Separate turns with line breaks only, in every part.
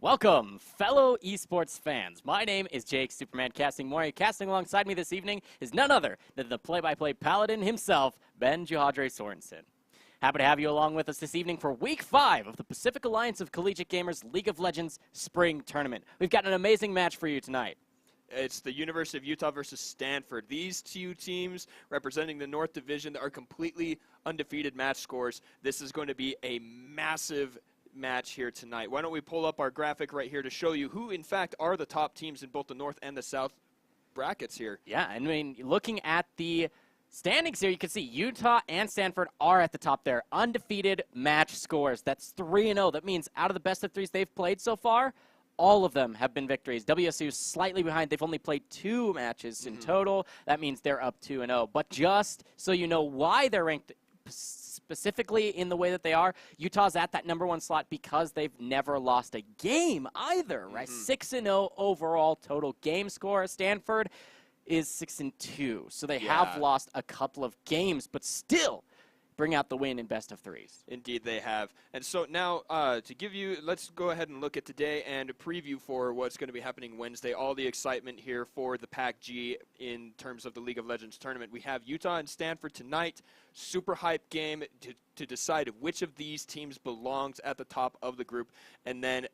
Welcome, fellow esports fans. My name is Jake SupermanCasting. Casting alongside me this evening is none other than the play-by-play paladin himself, Ben Juhadre Sorensen. Happy to have you along with us this evening for Week 5 of the Pacific Alliance of Collegiate Gamers League of Legends Spring Tournament. We've got an amazing match for you tonight.
It's the University of Utah versus Stanford. These two teams representing the North Division are completely undefeated match scores. This is going to be a massive match here tonight. Why don't we pull up our graphic right here to show you who, in fact, are the top teams in both the North and the South brackets here.
Yeah, I mean, looking at the standings here, you can see Utah and Stanford are at the top there. Undefeated match scores. That's 3-0. That means out of the best of threes they've played so far, all of them have been victories. WSU slightly behind. They've only played 2 matches in total. That means they're up 2-0. But just so you know why they're ranked specifically in the way that they are, Utah's at that #1 slot because they've never lost a game either, right? 6-0 overall total game score. Stanford is 6-2, so they have lost a couple of games, but still bring out the win in best of threes.
Indeed, they have. And so now, to give you, let's go ahead and look at today and a preview for what's going to be happening Wednesday. All the excitement here for the PACG in terms of the League of Legends tournament. We have Utah and Stanford tonight. Super hype game to decide which of these teams belongs at the top of the group. And then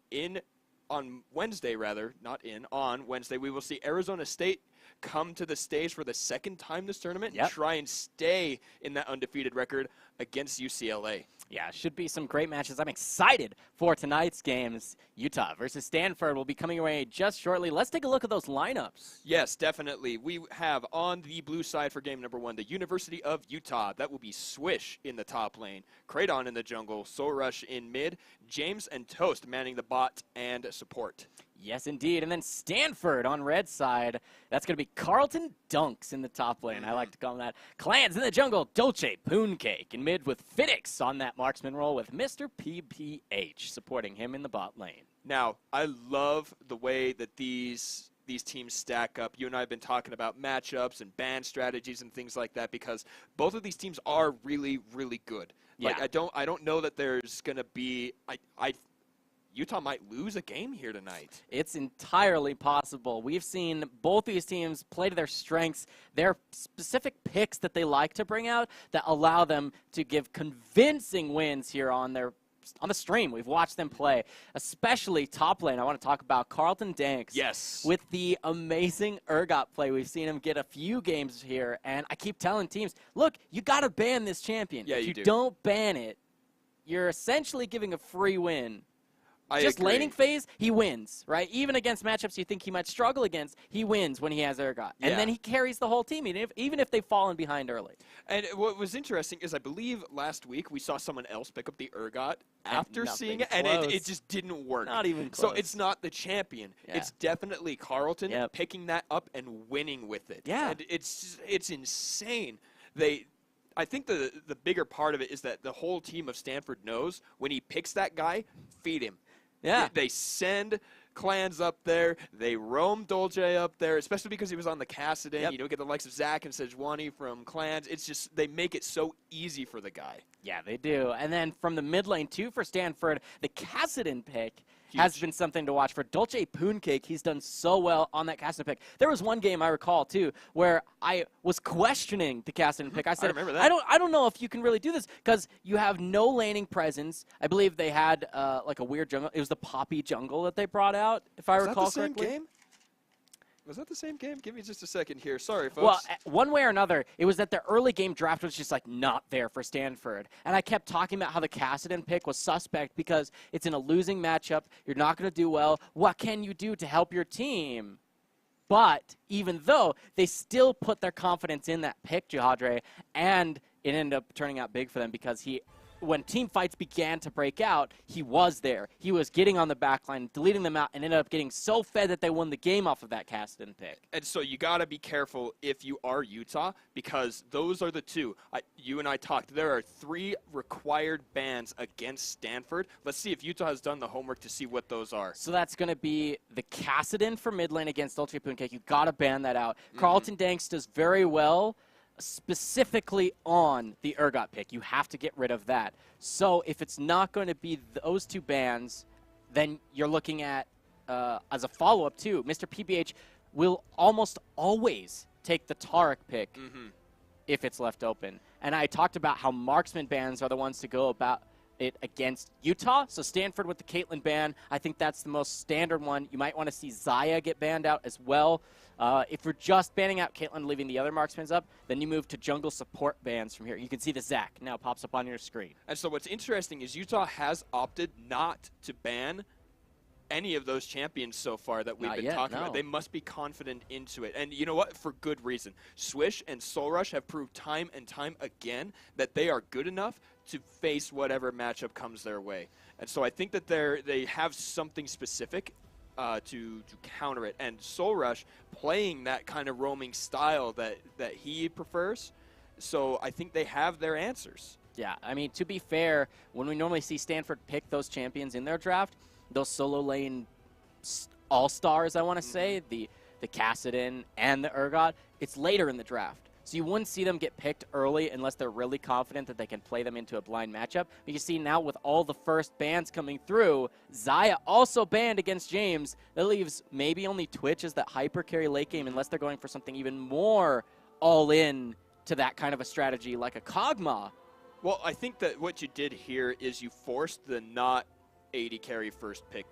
on Wednesday, we will see Arizona State come to the stage for the second time this tournament and try and stay in that undefeated record against UCLA. Yeah,
should be some great matches. I'm excited for tonight's games. Utah versus Stanford will be coming away just shortly. Let's take a look at those lineups.
Yes, definitely. We have on the blue side for game #1, the University of Utah. That will be Swish in the top lane, Kraydon in the jungle, Soul Rush in mid, James and Toast manning the bot and support.
Yes, indeed. And then Stanford on red side. That's going to be Carlton Dunks in the top lane. I like to call him that. Clans in the jungle, Dolce Pooncake. In mid with Phoenix on that marksman role with Mr. PPH supporting him in the bot lane.
Now, I love the way that these teams stack up. You and I have been talking about matchups and ban strategies and things like that because both of these teams are really, really good.
Yeah.
Like, I don't know that there's going to be Utah might lose a game here tonight.
It's entirely possible. We've seen both these teams play to their strengths, their specific picks that they like to bring out that allow them to give convincing wins here on the stream. We've watched them play, especially top lane. I want to talk about Carlton Danks.
Yes.
With the amazing Urgot play. We've seen him get a few games here, and I keep telling teams, look, you got to ban this champion.
Yeah,
if
you
you don't ban it, you're essentially giving a free win. Just
agree.
laning phase, he wins, right? Even against matchups you think he might struggle against, he wins when he has Urgot. And then he carries the whole team, even if they've fallen behind early.
And what was interesting is I believe last week we saw someone else pick up the Urgot after seeing it, and it just didn't work.
Not even close.
So it's not the champion. Yeah. It's definitely Carlton picking that up and winning with it.
Yeah.
And it's insane. I think the bigger part of it is that the whole team of Stanford knows when he picks that guy, feed him.
Yeah.
They send Clans up there. They roam Dolce up there, especially because he was on the Kassadin.
Yep.
You don't get the likes of Zach and Sejuani from Clans. It's just they make it so easy for the guy.
Yeah, they do. And then from the mid lane, too, for Stanford, the Kassadin pick has been something to watch. For Dolce Pooncake, he's done so well on that Kassadin pick. There was one game I recall, too, where I was questioning the Kassadin pick. I said,
I remember that.
I don't know if you can really do this because you have no laning presence. I believe they had like a weird jungle. It was the Poppy jungle that they brought out, if I recall correctly.
Game? Was that the same game? Give me just a second here. Sorry, folks.
Well, one way or another, it was that the early game draft was just, like, not there for Stanford. And I kept talking about how the Kassadin pick was suspect because it's in a losing matchup. You're not going to do well. What can you do to help your team? But even though they still put their confidence in that pick, Juhadre, and it ended up turning out big for them because when team fights began to break out, he was there. He was getting on the back line, deleting them out, and ended up getting so fed that they won the game off of that Kassadin pick.
And so you got to be careful if you are Utah because those are the two. You and I talked. There are 3 required bans against Stanford. Let's see if Utah has done the homework to see what those are.
So that's going to be the Kassadin for mid lane against Dolce Pooncake. You got to ban that out. Carlton Danks does very well specifically on the Urgot pick. You have to get rid of that. So if it's not going to be those 2 bans, then you're looking at as a follow-up too, Mr. PBH will almost always take the Tarek pick if it's left open. And I talked about how marksman bans are the ones to go about it against Utah. So Stanford with the Caitlyn ban, I think that's the most standard one. You might want to see Zaya get banned out as well. If we're just banning out Caitlyn, leaving the other marksmans up, then you move to jungle support bans from here. You can see the Zac now pops up on your screen.
And so what's interesting is Utah has opted not to ban any of those champions so far that we've been talking about. They must be confident into it. And you know what? For good reason. Swish and Soul Rush have proved time and time again that they are good enough to face whatever matchup comes their way. And so I think that they have something specific to counter it. And Soul Rush playing that kind of roaming style that he prefers. So I think they have their answers.
Yeah, I mean, to be fair, when we normally see Stanford pick those champions in their draft, those solo lane all-stars, I want to say, the Kassadin and the Urgot, it's later in the draft. So you wouldn't see them get picked early unless they're really confident that they can play them into a blind matchup. But you see now with all the first bans coming through, Zaya also banned against James. That leaves maybe only Twitch as that hyper carry late game unless they're going for something even more all-in to that kind of a strategy like a Kog'Maw.
Well, I think that what you did here is you forced the not 80 carry first pick.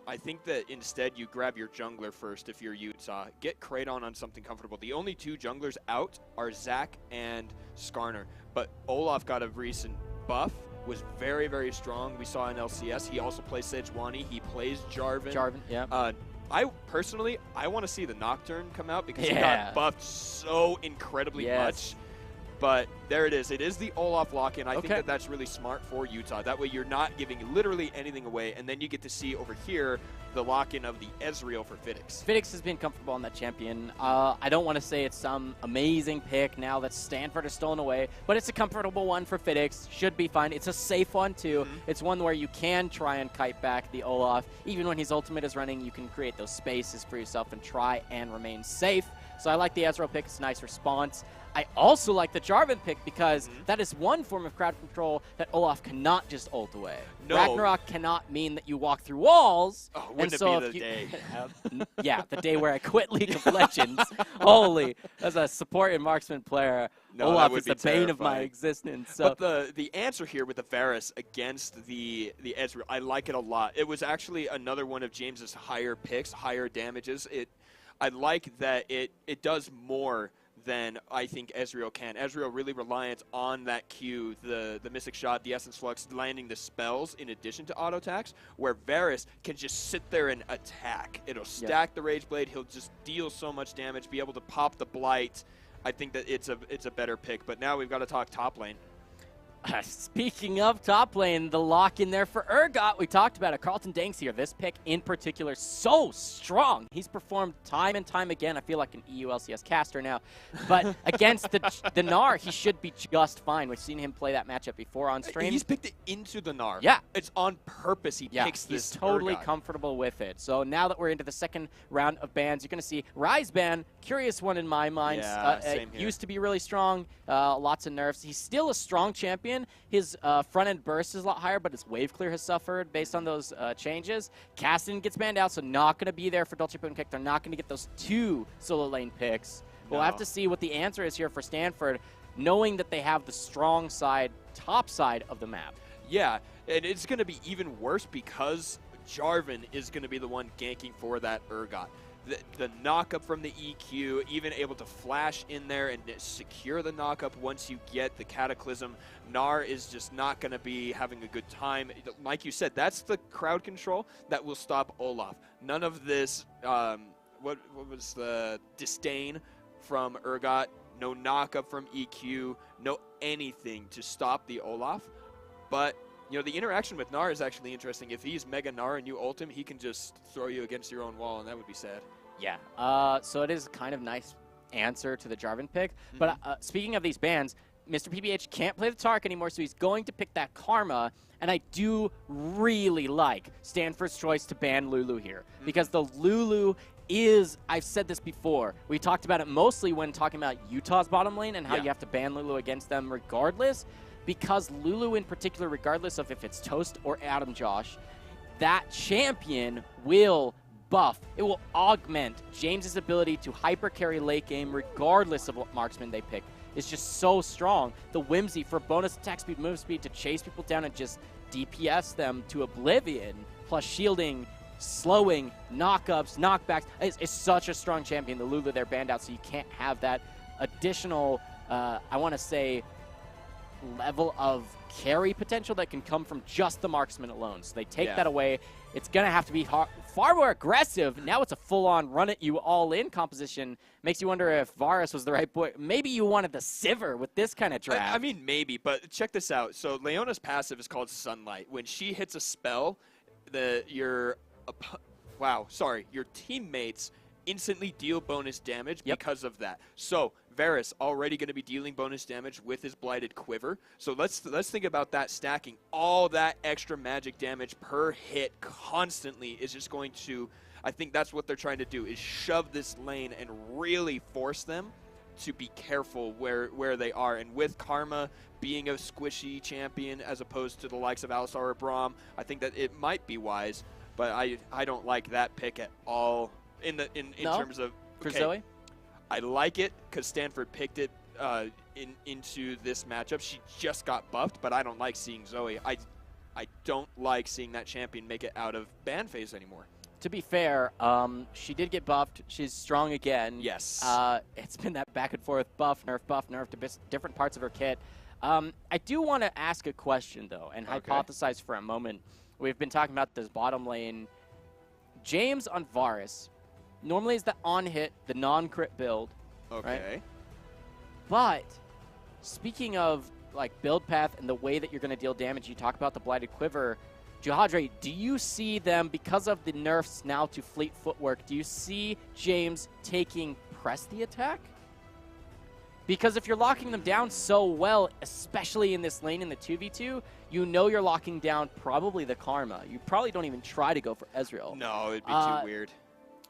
I think that instead you grab your jungler first if you're Utah. Get Kraton on something comfortable. The only two junglers out are Zac and Skarner. But Olaf got a recent buff, was very, very strong. We saw in LCS. He also plays Sejuani. He plays Jarvan.
Jarvan, yeah.
I want to see the Nocturne come out because he got buffed so incredibly much. But there it is. It is the Olaf lock-in. I think that that's really smart for Utah. That way you're not giving literally anything away, and then you get to see over here the lock-in of the Ezreal for Fiddix.
Fiddix has been comfortable on that champion. I don't want to say it's some amazing pick now that Stanford has stolen away, but it's a comfortable one for Fiddix. Should be fine. It's a safe one, too. It's one where you can try and kite back the Olaf. Even when his ultimate is running, you can create those spaces for yourself and try and remain safe. So I like the Ezreal pick. It's a nice response. I also like the Jarvan pick because that is one form of crowd control that Olaf cannot just ult away.
No.
Ragnarok cannot mean that you walk through walls.
Oh, wouldn't it be the day?
Yeah, the day where I quit League of Legends. Holy, as a support and marksman player, Olaf is the bane of my existence. So.
But the answer here with the Varus against the Ezreal, I like it a lot. It was actually another one of James's higher picks, higher damages. I like that it does more than I think Ezreal can. Ezreal really reliant on that Q, the Mystic Shot, the Essence Flux, landing the spells in addition to auto attacks, where Varus can just sit there and attack. It'll stack the Rage Blade. He'll just deal so much damage, be able to pop the Blight. I think that it's a better pick. But now we've got to talk top lane.
Speaking of top lane, the lock in there for Urgot. We talked about it. Carlton Danks here. This pick in particular, so strong. He's performed time and time again. I feel like an EU LCS caster now. But against the Gnar, he should be just fine. We've seen him play that matchup before on stream.
He's picked it into the Gnar.
Yeah.
It's on purpose he picks this
he's totally
Urgot.
comfortable with it. So now that we're into the second round of bans, you're going to see Ryze ban. Curious one in my mind.
Same here.
Used to be really strong. Lots of nerfs. He's still a strong champion. His front-end burst is a lot higher, but his wave clear has suffered based on those changes. Kassadin gets banned out, so not going to be there for Dolce Putin kick. They're not going to get those two solo lane picks. No. We'll have to see what the answer is here for Stanford, knowing that they have the strong side, top side of the map.
Yeah, and it's going to be even worse because Jarvan is going to be the one ganking for that Urgot. The knock-up from the EQ, even able to flash in there and secure the knock-up once you get the Cataclysm. Gnar is just not going to be having a good time. Like you said, that's the crowd control that will stop Olaf. None of this, what was the disdain from Urgot, no knock-up from EQ, no anything to stop the Olaf. But you know, the interaction with Gnar is actually interesting. If he's Mega Gnar and you ult him, he can just throw you against your own wall, and that would be sad.
Yeah. So it is kind of nice answer to the Jarvan pick. But speaking of these bans, Mr. PBH can't play the Tark anymore, so he's going to pick that Karma. And I do really like Stanford's choice to ban Lulu here. Because the Lulu is, I've said this before, we talked about it mostly when talking about Utah's bottom lane and how you have to ban Lulu against them regardless. Because Lulu in particular, regardless of if it's Toast or Adam Josh, that champion will buff, it will augment James's ability to hyper carry late game regardless of what marksman they pick. It's just so strong. The Whimsy for bonus attack speed, move speed to chase people down and just DPS them to oblivion, plus shielding, slowing, knockups, knockbacks. It's such a strong champion. The Lulu, they're banned out, so you can't have that additional, I want to say, level of carry potential that can come from just the marksman alone. So they take that away. It's going to have to be far more aggressive. Now it's a full-on run-at-you all-in composition. Makes you wonder if Varus was the right boy. Maybe you wanted the Sivir with this kind of draft.
I mean, maybe, but check this out. So Leona's passive is called Sunlight. When she hits a spell, your teammates instantly deal bonus damage because of that. So Varus already going to be dealing bonus damage with his Blighted Quiver. So let's think about that stacking. All that extra magic damage per hit constantly is just going to, I think that's what they're trying to do, is shove this lane and really force them to be careful where they are. And with Karma being a squishy champion as opposed to the likes of Alistar or Braum, I think that it might be wise, but I don't like that pick at all in terms of
for Zoe.
I like it because Stanford picked it into this matchup. She just got buffed, but I don't like seeing Zoe. I don't like seeing that champion make it out of ban phase anymore.
To be fair, she did get buffed. She's strong again.
Yes.
It's been that back and forth buff, nerf to different parts of her kit. I do want to ask a question, though, and hypothesize for a moment. We've been talking about this bottom lane. James on Varus normally is the on-hit, the non-crit build.
Okay.
Right? But speaking of like build path and the way that you're going to deal damage, you talk about the Blighted Quiver. Jahadre, do you see them, because of the nerfs now to fleet footwork, do you see James taking press the attack? Because if you're locking them down so well, especially in this lane in the 2v2, you know you're locking down probably the Karma. You probably don't even try to go for Ezreal.
No, it'd be too weird.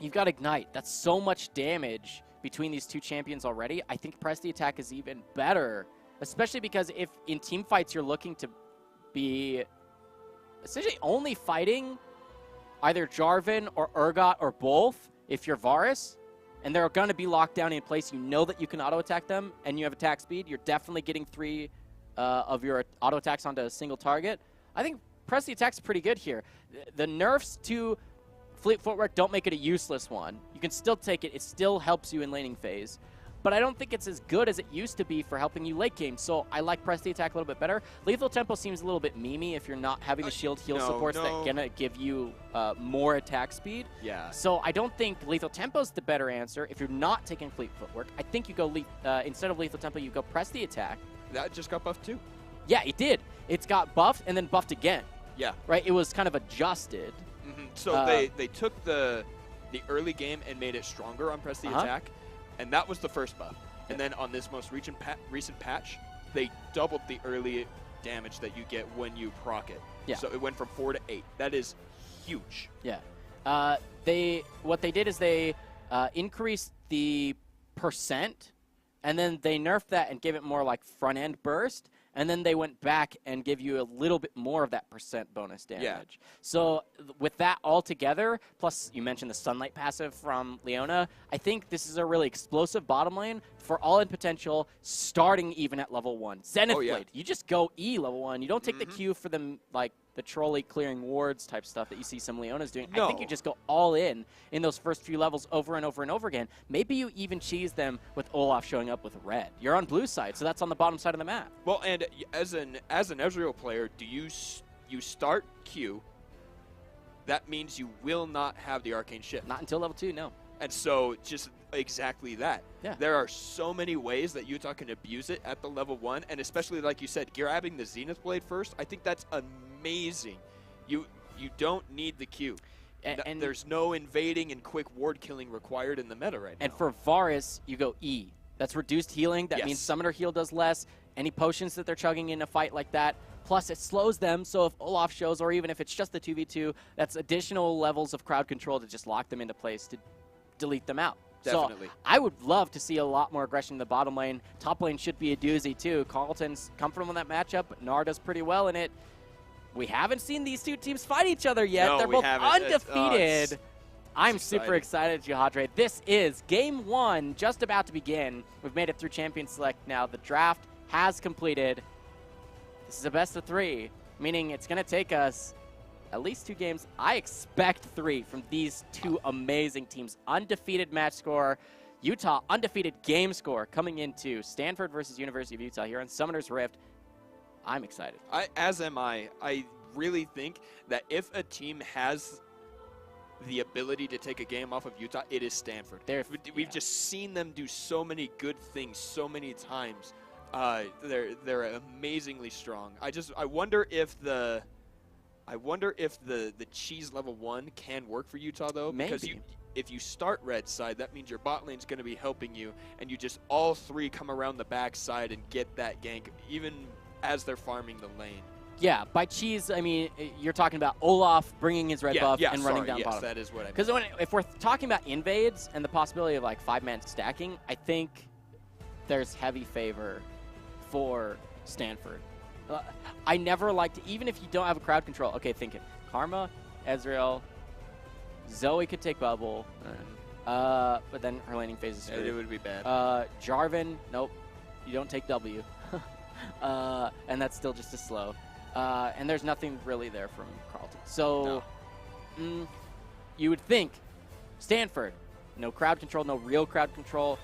You've got Ignite. That's so much damage between these two champions already. I think press the attack is even better, especially because if in team fights you're looking to be essentially only fighting either Jarvan or Urgot or both if you're Varus, and they're going to be locked down in place, you know that you can auto-attack them, and you have attack speed, you're definitely getting 3 of your auto-attacks onto a single target. I think press the attack's pretty good here. The nerfs to fleet footwork don't make it a useless one. You can still take it. It still helps you in laning phase. But I don't think it's as good as it used to be for helping you late game, so I like press the attack a little bit better. Lethal Tempo seems a little bit memey if you're not having the shield heal supports that are going to give you more attack speed.
Yeah.
So I don't think Lethal Tempo's the better answer. If you're not taking fleet footwork, I think you go, instead of Lethal Tempo, you go press the attack.
That just got buffed too.
Yeah, it did. It's got buffed and then buffed again.
Yeah.
Right? It was kind of adjusted.
Mm-hmm. So they took the early game and made it stronger on press the attack, and that was the first buff. And then on this most recent patch, they doubled the early damage that you get when you proc it.
Yeah.
So it went from 4 to 8. That is huge.
Yeah. What they did is they increased the percent, and then they nerfed that and gave it more like front end burst. And then they went back and give you a little bit more of that percent bonus damage.
Yeah.
So with that all together, plus you mentioned the Sunlight passive from Leona, I think this is a really explosive bottom lane for all in potential, starting even at level 1. Zenith Blade, you just go E level 1. You don't take the Q for them, like the trolley clearing wards type stuff that you see some Leonas doing.
No.
I think you just go all in those first few levels over and over and over again. Maybe you even cheese them with Olaf showing up with red. You're on blue side, so that's on the bottom side of the map.
Well, and as an Ezreal player, do you start Q? That means you will not have the arcane shift.
Not until level 2, no.
And so just exactly that.
Yeah.
There are so many ways that Utah can abuse it at the level 1, and especially like you said, grabbing the Zenith Blade first, I think that's amazing. You don't need the Q. And there's no invading and quick ward killing required in the meta right now.
And for Varus, you go E. That's reduced healing. That means summoner heal does less. Any potions that they're chugging in a fight like that. Plus, it slows them, so if Olaf shows, or even if it's just the 2v2, that's additional levels of crowd control to just lock them into place to delete them out.
Definitely.
So I would love to see a lot more aggression in the bottom lane. Top lane should be a doozy, too. Carlton's come from that matchup, but Gnar does pretty well in it. We haven't seen these two teams fight each other yet.
No,
They're both undefeated. I'm super excited, Jihadre. This is Game 1, just about to begin. We've made it through Champion Select now. The draft has completed. This is a best of 3, meaning it's going to take us at least 2 games. I expect 3 from these 2 amazing teams. Undefeated match score, Utah undefeated game score coming into Stanford versus University of Utah here on Summoner's Rift. I'm excited.
As am I. I really think that if a team has the ability to take a game off of Utah, it is Stanford. We've just seen them do so many good things so many times. They're amazingly strong. I wonder if the cheese level 1 can work for Utah though.
Maybe.
Because if you start red side, that means your bot lane's going to be helping you, and you just all 3 come around the back side and get that gank even as they're farming the lane.
Yeah, by cheese, I mean, you're talking about Olaf bringing his red buff and running down bottom.
Yes, that is what I mean.
Because if we're talking about invades and the possibility of like 5-man stacking, I think there's heavy favor for Stanford. I never liked, even if you don't have a crowd control, okay, think it. Karma, Ezreal, Zoe could take bubble, but then her laning phase is screwed.
It would be bad.
Jarvan, nope, you don't take W. And that's still just as slow. And there's nothing really there from Carlton. So you would think Stanford, no crowd control, no real crowd control,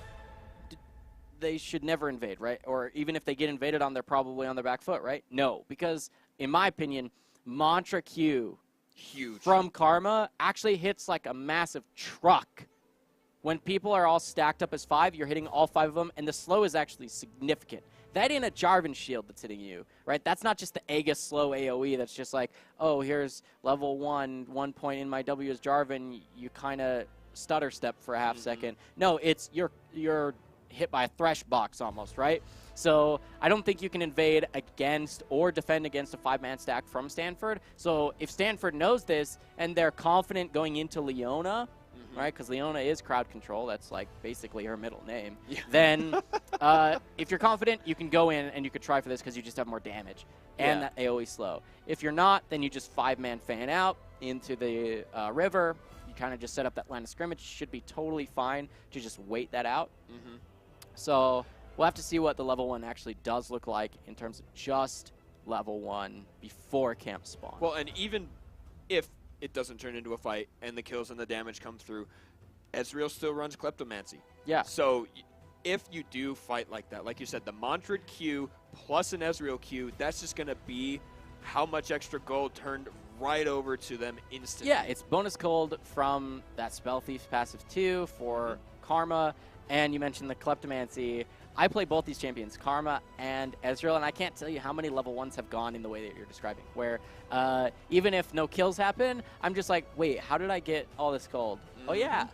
they should never invade, right? Or even if they get invaded on, they're probably on their back foot, right? No, because in my opinion, Mantra Q from Karma actually hits like a massive truck. When people are all stacked up as 5, you're hitting all 5 of them, and the slow is actually significant. That ain't a Jarvan shield that's hitting you, right? That's not just the Aegis slow AoE that's just like, oh, here's level 1 point in my W is Jarvan, you kind of stutter step for a half second. No, it's you're hit by a thresh box almost, right? So I don't think you can invade against or defend against a 5-man stack from Stanford. So if Stanford knows this and they're confident going into Leona, right, because Leona is crowd control, that's like basically her middle name, then if you're confident, you can go in and you could try for this because you just have more damage and that AoE slow. If you're not, then you just 5-man fan out into the river. You kind of just set up that line of scrimmage. Should be totally fine to just wait that out. So we'll have to see what the level 1 actually does look like in terms of just level 1 before camp spawn.
Well, and even if it doesn't turn into a fight and the kills and the damage come through, Ezreal still runs Kleptomancy.
Yeah.
So if you do fight like that, like you said, the Mantra Q plus an Ezreal Q, that's just going to be how much extra gold turned right over to them instantly.
Yeah, it's bonus gold from that Spell Thief passive 2 for Karma, and you mentioned the Kleptomancy. I play both these champions, Karma and Ezreal, and I can't tell you how many level 1s have gone in the way that you're describing, where even if no kills happen, I'm just like, wait, how did I get all this gold? Oh yeah,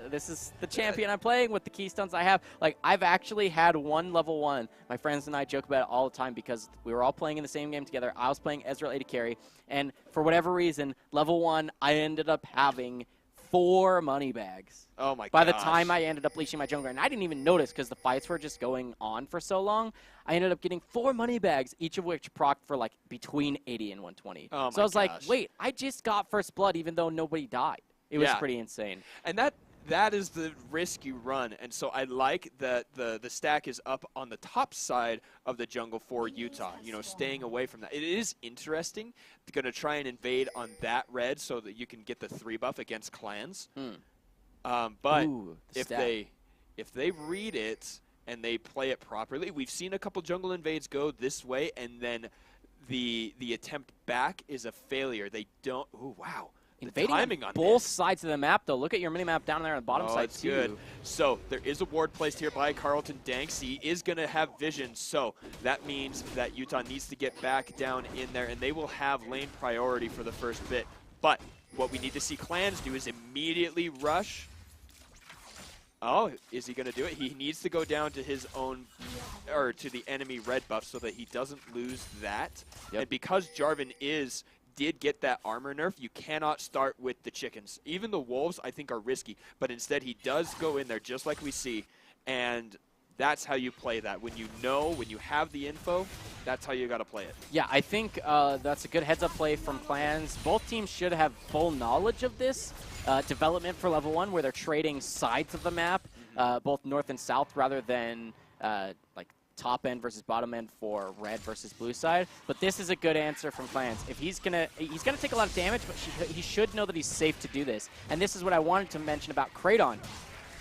this is the champion I'm playing with the keystones I have. Like, I've actually had one level 1. My friends and I joke about it all the time because we were all playing in the same game together. I was playing Ezreal AD carry, and for whatever reason, level 1, I ended up having 4 money bags.
Oh my god.
By the time I ended up leashing my jungler, and I didn't even notice because the fights were just going on for so long, I ended up getting 4 money bags, each of which procced for like between 80 and 120.
Oh
so I was like, wait, I just got first blood even though nobody died. It was pretty insane.
And that is the risk you run. And so I like that the stack is up on the top side of the jungle for Utah, you know, staying away from that. It is interesting. They're going to try and invade on that red so that you can get the 3 buff against clans. But if they read it and they play it properly, we've seen a couple jungle invades go this way, and then the attempt back is a failure. They don't. Ooh, wow.
Invading on both sides of the map, though. Look at your minimap down there on the bottom side,
too. Good. So there is a ward placed here by Carlton Danks. He is going to have vision, so that means that Utah needs to get back down in there, and they will have lane priority for the first bit. But what we need to see clans do is immediately rush. Oh, is he going to do it? He needs to go down to his own, or to the enemy red buff so that he doesn't lose that. And because Jarvan did get that armor nerf, you cannot start with the chickens. Even the wolves, I think, are risky, but instead he does go in there just like we see, and That's how you play that. When you know, when you have the info, that's how you got to play it.
Yeah, I think that's a good heads-up play from Clans. Both teams should have full knowledge of this development for level 1, where they're trading sides of the map, both north and south, rather than like top end versus bottom end for red versus blue side. But this is a good answer from Clans. If he's gonna take a lot of damage, but he should know that he's safe to do this. And this is what I wanted to mention about Kraton.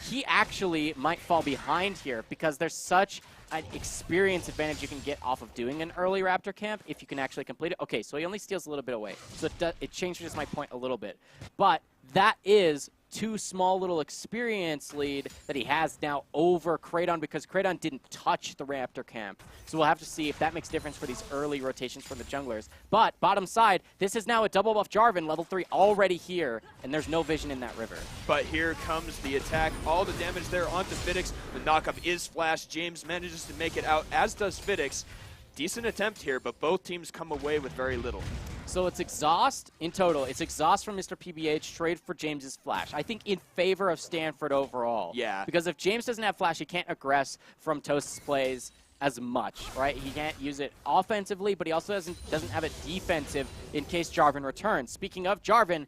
He actually might fall behind here because there's such an experience advantage you can get off of doing an early Raptor camp if you can actually complete it. Okay, so he only steals a little bit away. So it changes my point a little bit. But that is 2 small little experience lead that he has now over Kraton, because Kraton didn't touch the Raptor camp. So we'll have to see if that makes difference for these early rotations from the junglers. But bottom side, this is now a double buff Jarvan, level 3 already here, and there's no vision in that river.
But here comes the attack. All the damage there onto Fidix. The knockup is flashed. James manages to make it out, as does Fidix. Decent attempt here, but both teams come away with very little.
So it's exhaust in total. It's exhaust from Mr. PBH, trade for James's flash. I think in favor of Stanford overall.
Yeah.
Because if James doesn't have flash, he can't aggress from Toast's plays as much, right? He can't use it offensively, but he also doesn't have it defensive in case Jarvan returns. Speaking of Jarvan,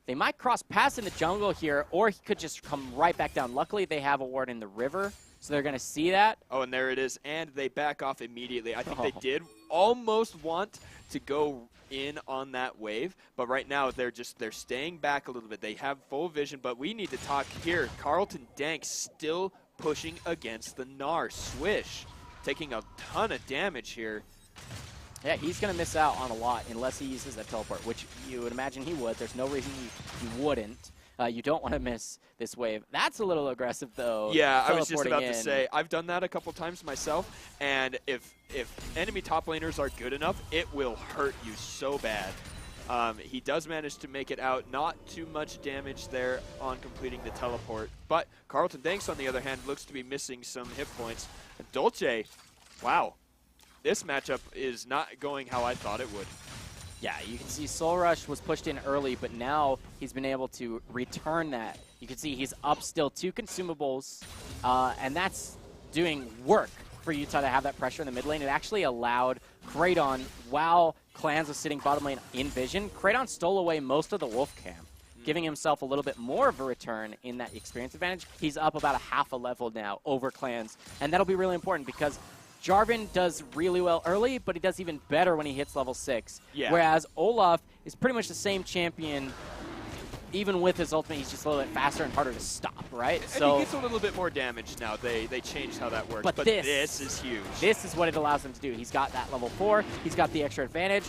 they might cross paths in the jungle here, or he could just come right back down. Luckily, they have a ward in the river, so they're going to see that.
Oh, and there it is, and they back off immediately. I think they did almost want to go in on that wave, but right now they're staying back a little bit. They have full vision, but we need to talk here. Carlton Dank still pushing against the Gnar. Swish taking a ton of damage here.
Yeah, he's going to miss out on a lot unless he uses that teleport, which you would imagine he would. There's no reason he wouldn't. You don't want to miss this wave. That's a little aggressive, though.
Yeah, I was just about to say, I've done that a couple times myself, and if enemy top laners are good enough, it will hurt you so bad. He does manage to make it out. Not too much damage there on completing the teleport. But Carlton Danks, on the other hand, looks to be missing some hit points. And Dolce, wow. This matchup is not going how I thought it would.
Yeah, you can see Soul Rush was pushed in early, but now he's been able to return that. You can see he's up still 2 consumables, and that's doing work for Utah to have that pressure in the mid lane. It actually allowed Kraton, while Clans was sitting bottom lane in vision, Kraton stole away most of the Wolf camp, giving himself a little bit more of a return in that experience advantage. He's up about a half a level now over Clans, and that'll be really important because Jarvan does really well early, but he does even better when he hits level 6.
Yeah.
Whereas Olaf is pretty much the same champion. Even with his ultimate, he's just a little bit faster and harder to stop, right?
And he gets a little bit more damage now. They changed how that works, but this is huge.
This is what it allows him to do. He's got that level 4. He's got the extra advantage.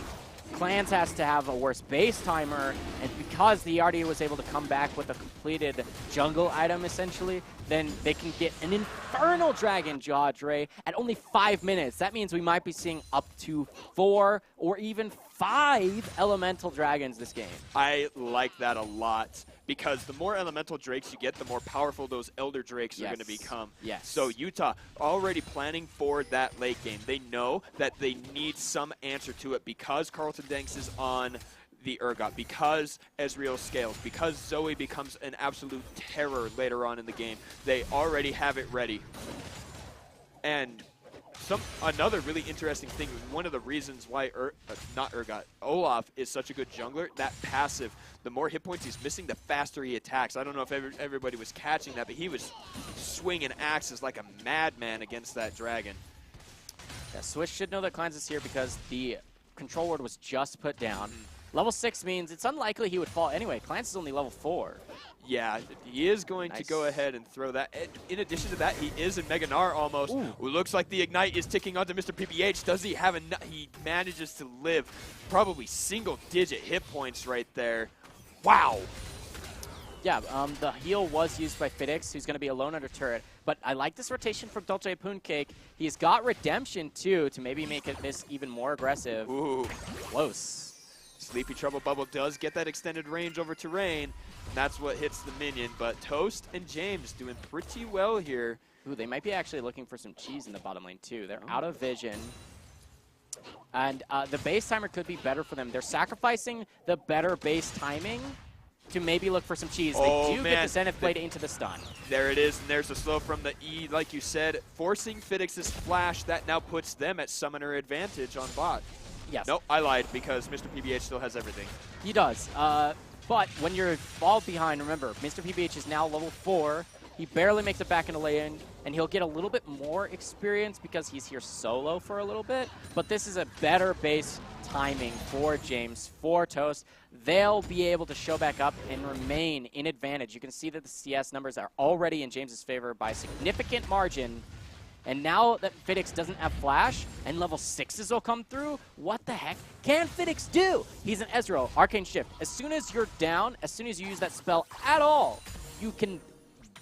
Clans has to have a worse base timer, and because the RD was able to come back with a completed jungle item, essentially, then they can get an Infernal Dragon Jaw Dre at only 5 minutes. That means we might be seeing up to 4 or even 5 Elemental Dragons this game.
I like that a lot, because the more Elemental Drakes you get, the more powerful those Elder Drakes are going to become.
Yes.
So Utah already planning for that late game. They know that they need some answer to it because Carlton Danks is on the Urgot, because Ezreal scales, because Zoe becomes an absolute terror later on in the game. They already have it ready. And another really interesting thing, one of the reasons why Olaf is such a good jungler, that passive, the more hit points he's missing, the faster he attacks. I don't know if everybody was catching that, but he was swinging axes like a madman against that dragon.
Yeah, Swish should know that Clans is here because the control ward was just put down. Level 6 means it's unlikely he would fall anyway. Clans is only level 4.
Yeah, he is going to go ahead and throw that. In addition to that, he is in Mega Gnar almost. Ooh. It looks like the Ignite is ticking onto Mr. PPH. Does he have enough? He manages to live probably single-digit hit points right there. Wow.
Yeah, the heal was used by Fidix, who's going to be alone under turret. But I like this rotation from Dolce Pooncake. He's got Redemption, too, to maybe make this even more aggressive.
Ooh.
Close.
Sleepy Trouble Bubble does get that extended range over terrain, and that's what hits the minion. But Toast and James doing pretty well here.
Ooh, they might be actually looking for some cheese in the bottom lane, too. They're out of vision. And the base timer could be better for them. They're sacrificing the better base timing to maybe look for some cheese.
Oh,
They do
man.
get the Zenith Blade into the stun.
There it is, and there's the slow from the E, like you said, forcing Fidix's flash. That now puts them at summoner advantage on bot.
Yes.
Nope, I lied, because Mr. PBH still has everything.
He does. But when you're fall behind, remember, Mr. PBH is now level 4. He barely makes it back into lane, and he'll get a little bit more experience because he's here solo for a little bit. But this is a better base timing for James, for Toast. They'll be able to show back up and remain in advantage. You can see that the CS numbers are already in James's favor by a significant margin. And now that Fidix doesn't have Flash, and level 6s will come through, what the heck can Fidix do? He's an Ezreal, Arcane Shift. As soon as you're down, as soon as you use that spell at all, you can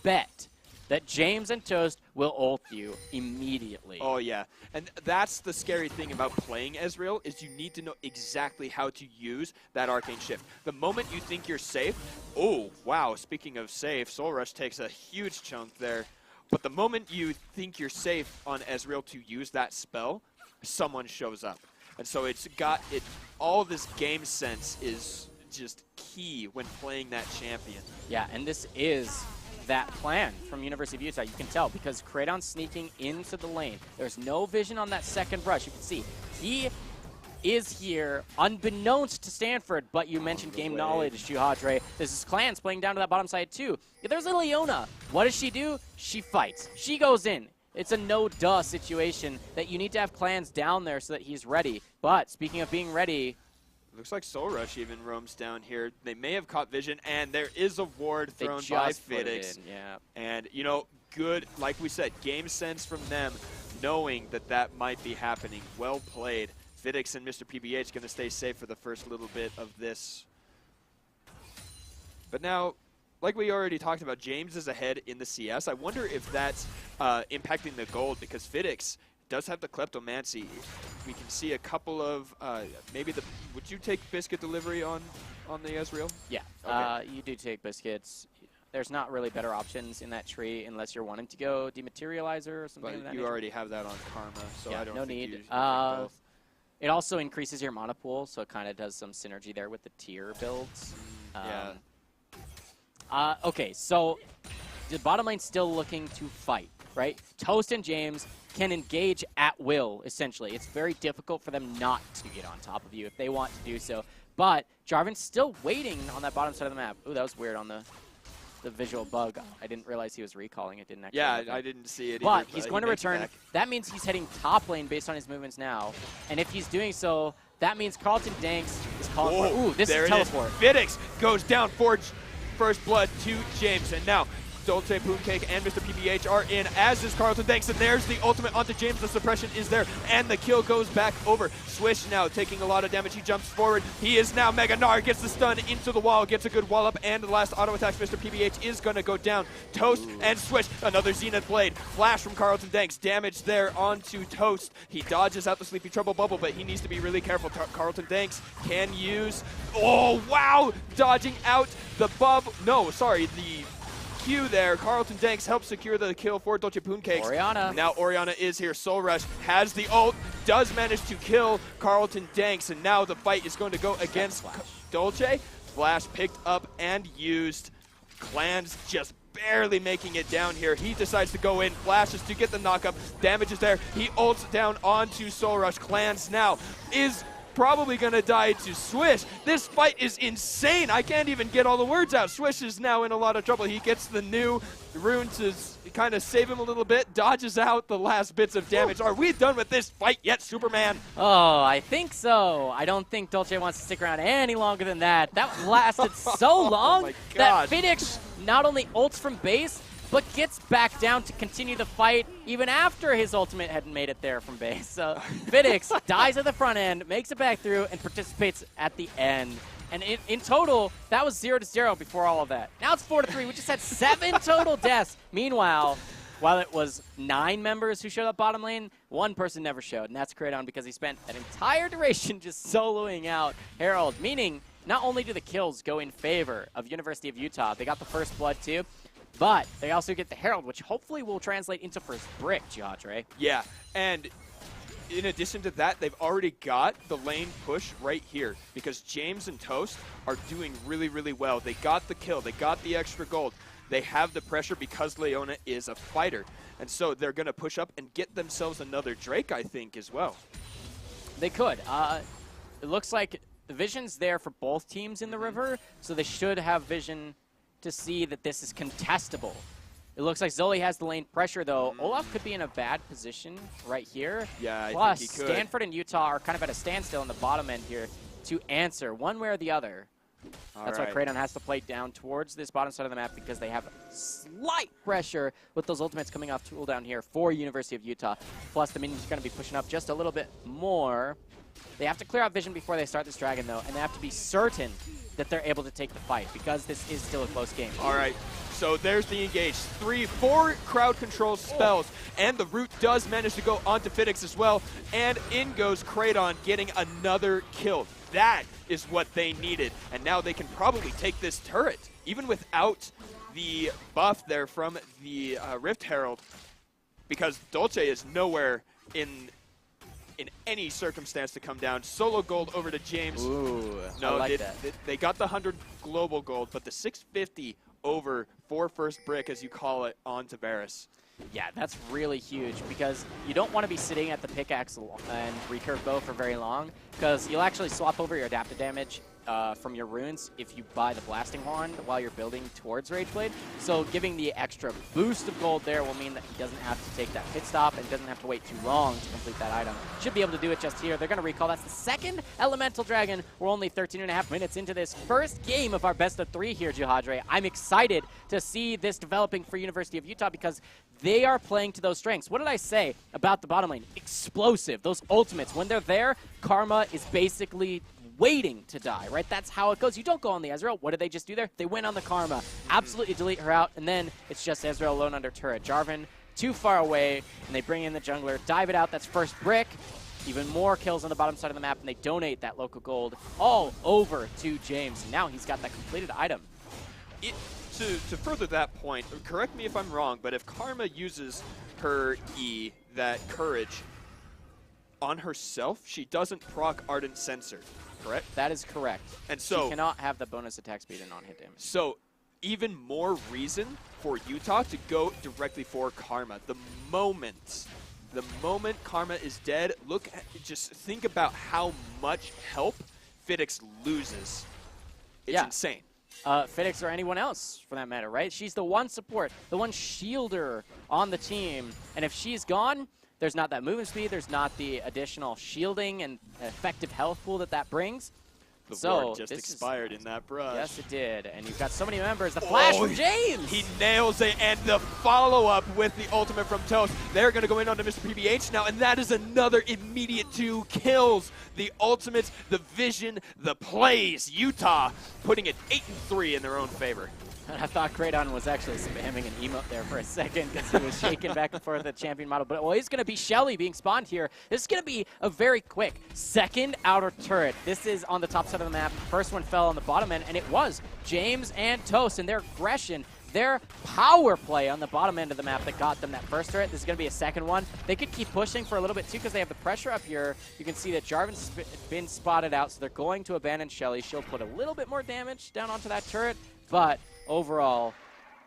bet that James and Toast will ult you immediately.
Oh, yeah. And that's the scary thing about playing Ezreal, is you need to know exactly how to use that Arcane Shift. The moment you think you're safe, oh, wow, speaking of safe, Soul Rush takes a huge chunk there. But the moment you think you're safe on Ezreal to use that spell, someone shows up. And so it's got it. All this game sense is just key when playing that champion.
Yeah, and this is that plan from University of Utah. You can tell because Kraydon's sneaking into the lane. There's no vision on that second rush. You can see he is here unbeknownst to Stanford, but you mentioned game knowledge, Juhadre. This is Clans playing down to that bottom side too. There's a Leona. What does she do? She fights. She goes in. It's a no-duh situation that you need to have Clans down there so that he's ready. But speaking of being ready,
looks like Soul Rush even roams down here. They may have caught vision, and there is a ward thrown by Fidix.
Yeah.
And, you know, good, like we said, game sense from them, knowing that that might be happening. Well played. Fidix and Mr. PBH going to stay safe for the first little bit of this. But now, like we already talked about, James is ahead in the CS. I wonder if that's impacting the gold, because Fidix does have the Kleptomancy. We can see a couple of, maybe the, would you take Biscuit delivery on the Ezreal?
Yeah,
Okay.
You do take Biscuits. There's not really better options in that tree unless you're wanting to go Dematerializer or something
But
of that
you
nature.
already have that on Karma, so
Yeah,
I don't
no
think
need.
you take both.
It also increases your mana pool, so it kind of does some synergy there with the tier builds.
Yeah.
Okay, so the bottom lane's still looking to fight, right? Toast and James can engage at will, essentially. It's very difficult for them not to get on top of you if they want to do so. But Jarvan's still waiting on that bottom side of the map. Ooh, that was weird on the visual bug. I didn't realize he was recalling. It didn't actually
Yeah,
happen.
I didn't see it
But
either,
he's
he
going to
makes it
return.
back.
That means he's heading top lane based on his movements now. And if he's doing so, that means Carlton Danks is calling for. Ooh, this
there
is
it
teleport.
Fidix goes down for first blood to James, and now Dolce, Pooncake, and Mr. PBH are in, as is Carlton Danks, and there's the ultimate onto James. The suppression is there, and the kill goes back over. Swish now taking a lot of damage. He jumps forward. He is now Mega Gnar, gets the stun into the wall, gets a good wall up, and the last auto attack, Mr. PBH is going to go down. Toast and Swish, another Zenith Blade. Flash from Carlton Danks, damage there onto Toast. He dodges out the Sleepy Trouble Bubble, but he needs to be really careful. Carlton Danks can use, oh wow, dodging out the the Q there. Carlton Danks helps secure the kill for Dolce Pooncakes.
Orianna.
Now Orianna is here. Soul Rush has the ult, does manage to kill Carlton Danks, and now the fight is going to go against Dolce. Flash picked up and used. Clans just barely making it down here. He decides to go in, flashes to get the knockup. Damage is there. He ults down onto Soul Rush. Clans now is probably going to die to Swish. This fight is insane. I can't even get all the words out. Swish is now in a lot of trouble. He gets the new rune to kind of save him a little bit, dodges out the last bits of damage. Are we done with this fight yet, Superman?
Oh, I think so. I don't think Dolce wants to stick around any longer than that. That lasted so long
my
that
God.
Fidix not only ults from base, but gets back down to continue the fight even after his ultimate had made it there from base. So Fidix dies at the front end, makes it back through, and participates at the end. And in total, that was 0-0 before all of that. Now it's 4-3. We just had 7 total deaths. Meanwhile, while it was 9 members who showed up bottom lane, 1 person never showed, and that's Kraydon because he spent an entire duration just soloing out Herald, meaning not only do the kills go in favor of University of Utah, they got the first blood too, but they also get the Herald, which hopefully will translate into first brick, Jihadre.
Yeah, and in addition to that, they've already got the lane push right here because James and Toast are doing really, really well. They got the kill. They got the extra gold. They have the pressure because Leona is a fighter. And so they're going to push up and get themselves another Drake, I think, as well.
They could. It looks like the vision's there for both teams in the river, so they should have vision to see that this is contestable. It looks like Zoli has the lane pressure, though. Olaf could be in a bad position right here.
Yeah, I
Plus,
think he could.
Stanford and Utah are kind of at a standstill in the bottom end here to answer one way or the other. That's why Kraydon has to play down towards this bottom side of the map because they have slight pressure with those ultimates coming off tool down here for University of Utah. Plus, the minions are going to be pushing up just a little bit more. They have to clear out vision before they start this dragon, though, and they have to be certain that they're able to take the fight because this is still a close game.
All right. So there's the engage. 4 crowd control spells, and the root does manage to go onto Fidix as well, and in goes Kraydon getting another kill. That is what they needed, and now they can probably take this turret, even without the buff there from the Rift Herald, because Dolce is nowhere in any circumstance to come down. Solo gold over to James.
Ooh,
no,
I like that.
They got the 100 global gold, but the 650 over for first brick, as you call it, on Tavares.
Yeah, that's really huge because you don't want to be sitting at the pickaxe and recurve bow for very long because you'll actually swap over your adaptive damage from your runes if you buy the blasting wand while you're building towards Rageblade. So giving the extra boost of gold there will mean that he doesn't have to take that pit stop and doesn't have to wait too long to complete that item. Should be able to do it just here. They're going to recall. That's the second Elemental Dragon. We're only 13.5 minutes into this first game of our best of 3 here, Jihadre. I'm excited to see this developing for University of Utah because they are playing to those strengths. What did I say about the bottom lane? Explosive. Those ultimates, when they're there, Karma is basically waiting to die, right? That's how it goes. You don't go on the Ezreal. What did they just do there? They went on the Karma. Absolutely delete her out, and then it's just Ezreal alone under turret. Jarvan too far away, and they bring in the jungler. Dive it out. That's first brick. Even more kills on the bottom side of the map, and they donate that local gold all over to James. Now he's got that completed item.
To further that point, correct me if I'm wrong, but if Karma uses her E, that courage, on herself, she doesn't proc Ardent Sensor, correct?
That is correct. And so she cannot have the bonus attack speed and non-hit damage.
So even more reason for Utah to go directly for Karma. The moment Karma is dead, just think about how much help Fidix loses. It's insane.
Fidix or anyone else, for that matter, right? She's the one support, the one shielder on the team. And if she's gone, there's not that movement speed, there's not the additional shielding and effective health pool that brings.
The ward just expired in that brush.
Yes, it did. And you've got so many members. The flash from James!
He nails it, and the follow-up with the ultimate from Toast. They're going to go in onto Mr. PBH now, and that is another immediate 2 kills. The ultimates, the vision, the plays. Utah putting it 8-3 in their own favor.
I thought Kraydon was actually spamming an emote there for a second because he was shaking back and forth the champion model. But it's going to be Shelly being spawned here. This is going to be a very quick second outer turret. This is on the top side of the map. First one fell on the bottom end, and it was James and Toast and their aggression, their power play on the bottom end of the map that got them that first turret. This is going to be a second one. They could keep pushing for a little bit too because they have the pressure up here. You can see that Jarvan's been spotted out, so they're going to abandon Shelly. She'll put a little bit more damage down onto that turret, but overall,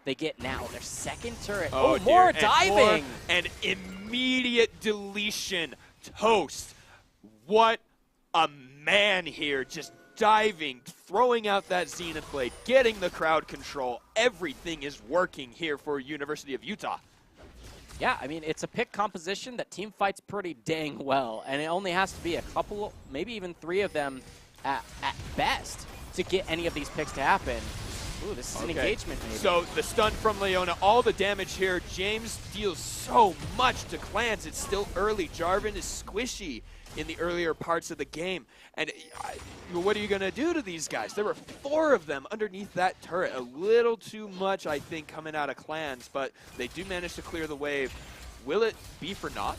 they get now their second turret. Oh, more diving!
And immediate deletion. Toast. What a man here. Just diving, throwing out that Zenith Blade, getting the crowd control. Everything is working here for University of Utah.
Yeah, I mean, it's a pick composition that team fights pretty dang well, and it only has to be a couple, maybe even 3 of them at best to get any of these picks to happen. Ooh, this is an engagement, maybe.
So the stun from Leona, all the damage here. James deals so much to Clans. It's still early. Jarvan is squishy in the earlier parts of the game. And what are you going to do to these guys? There were 4 of them underneath that turret. A little too much, I think, coming out of Clans, but they do manage to clear the wave. Will it be for naught?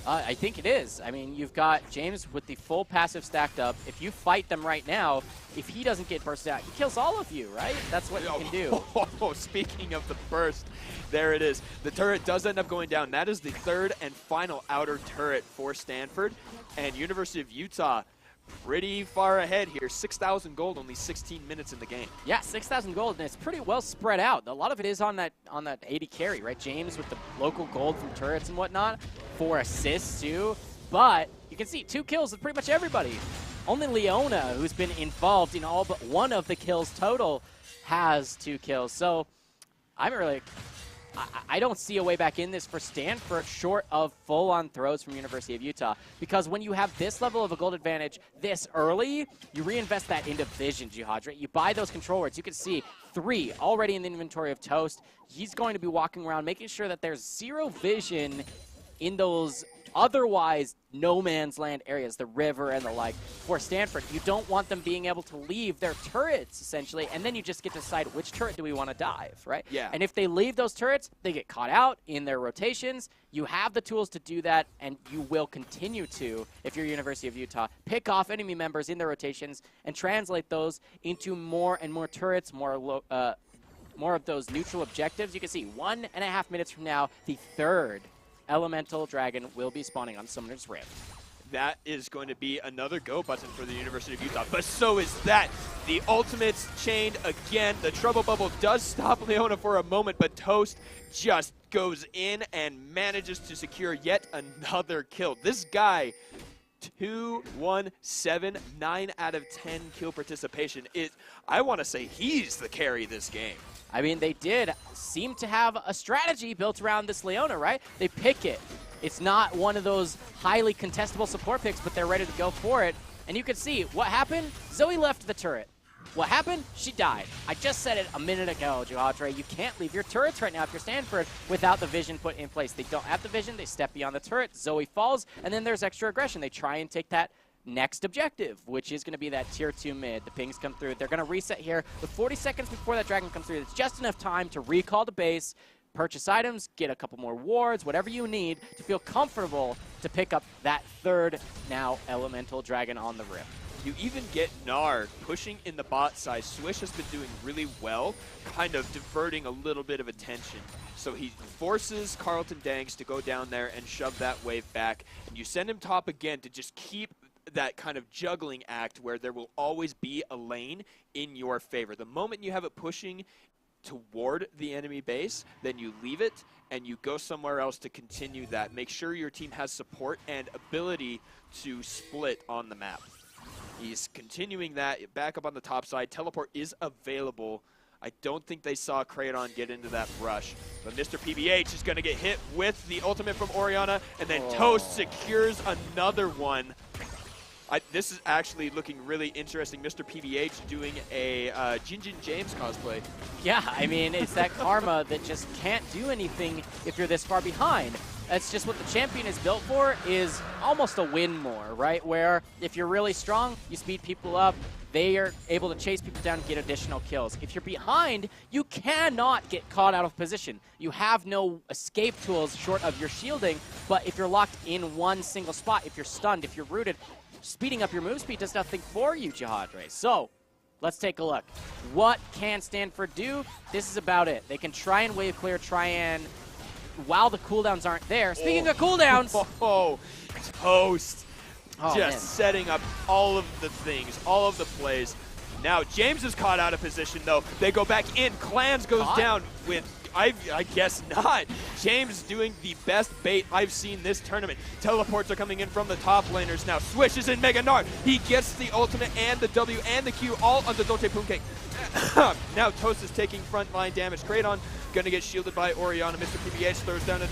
I think it is. I mean, you've got James with the full passive stacked up. If you fight them right now, if he doesn't get bursted out, he kills all of you, right? That's what he can do.
Oh, speaking of the burst, there it is. The turret does end up going down. That is the third and final outer turret for Stanford. And University of Utah pretty far ahead here. 6,000 gold, only 16 minutes in the game.
Yeah, 6,000 gold, and it's pretty well spread out. A lot of it is on that 80 carry, right? James with the local gold from turrets and whatnot. 4 assists too, but you can see 2 kills with pretty much everybody. Only Leona, who's been involved in all but 1 of the kills total, has 2 kills. So I don't see a way back in this for Stanford short of full-on throws from University of Utah, because when you have this level of a gold advantage this early, you reinvest that into vision, Jihad, right? You buy those control words. You can see 3 already in the inventory of Toast. He's going to be walking around making sure that there's 0 vision in those otherwise no man's land areas, the river and the like. For Stanford, you don't want them being able to leave their turrets, essentially, and then you just get to decide which turret do we want to dive, right?
Yeah.
And if they leave those turrets, they get caught out in their rotations. You have the tools to do that, and you will continue to, if you're University of Utah, pick off enemy members in their rotations and translate those into more and more turrets, more of those neutral objectives. You can see 1.5 minutes from now, the 3rd Elemental Dragon will be spawning on Summoner's Rift.
That is going to be another go button for the University of Utah, but so is that. The ultimates chained again. The trouble bubble does stop Leona for a moment, but Toast just goes in and manages to secure yet another kill. This guy, 2-1-7, 9 out of 10 kill participation. I want to say he's the carry this game.
I mean, they did seem to have a strategy built around this Leona, right? They pick it. It's not one of those highly contestable support picks, but they're ready to go for it. And you can see what happened. Zoe left the turret. What happened? She died. I just said it a minute ago, Jihadre. You can't leave your turrets right now if you're Stanford without the vision put in place. They don't have the vision. They step beyond the turret. Zoe falls, and then there's extra aggression. They try and take that next objective, which is going to be that tier 2 mid. The pings come through. They're going to reset here. With 40 seconds before that dragon comes through, it's just enough time to recall the base, purchase items, get a couple more wards, whatever you need to feel comfortable to pick up that 3rd now elemental dragon on the Rift.
You even get Gnar pushing in the bot side. Swish has been doing really well, kind of diverting a little bit of attention. So he forces Carlton Danks to go down there and shove that wave back. And you send him top again to just keep that kind of juggling act where there will always be a lane in your favor. The moment you have it pushing toward the enemy base, then you leave it and you go somewhere else to continue that. Make sure your team has support and ability to split on the map. He's continuing that back up on the top side. Teleport is available. I don't think they saw Kraydon get into that brush. But Mr. PBH is going to get hit with the ultimate from Orianna, and then Toast secures another one. This is actually looking really interesting. Mr. PBH doing a Jinjin James cosplay.
Yeah, I mean, it's that karma that just can't do anything if you're this far behind. That's just what the champion is built for, is almost a win more, right? Where if you're really strong, you speed people up, they are able to chase people down and get additional kills. If you're behind, you cannot get caught out of position. You have no escape tools short of your shielding, but if you're locked in one single spot, if you're stunned, if you're rooted, speeding up your move speed does nothing for you, Jihadre. So, let's take a look. What can Stanford do? This is about it. They can try and wave clear, try and, while the cooldowns aren't there. Speaking of cooldowns.
Toast.
Oh,
just
man.
setting up all of the things, all of the plays. Now, James is caught out of position, though. They go back in. Clans goes down with, I guess not. James doing the best bait I've seen this tournament. Teleports are coming in from the top laners now. Swish is in Mega Gnar. He gets the ultimate and the W and the Q all on the Dote Pumcake. Now Toast is taking frontline damage. Kraydon going to get shielded by Orianna. Mr. PBH throws down a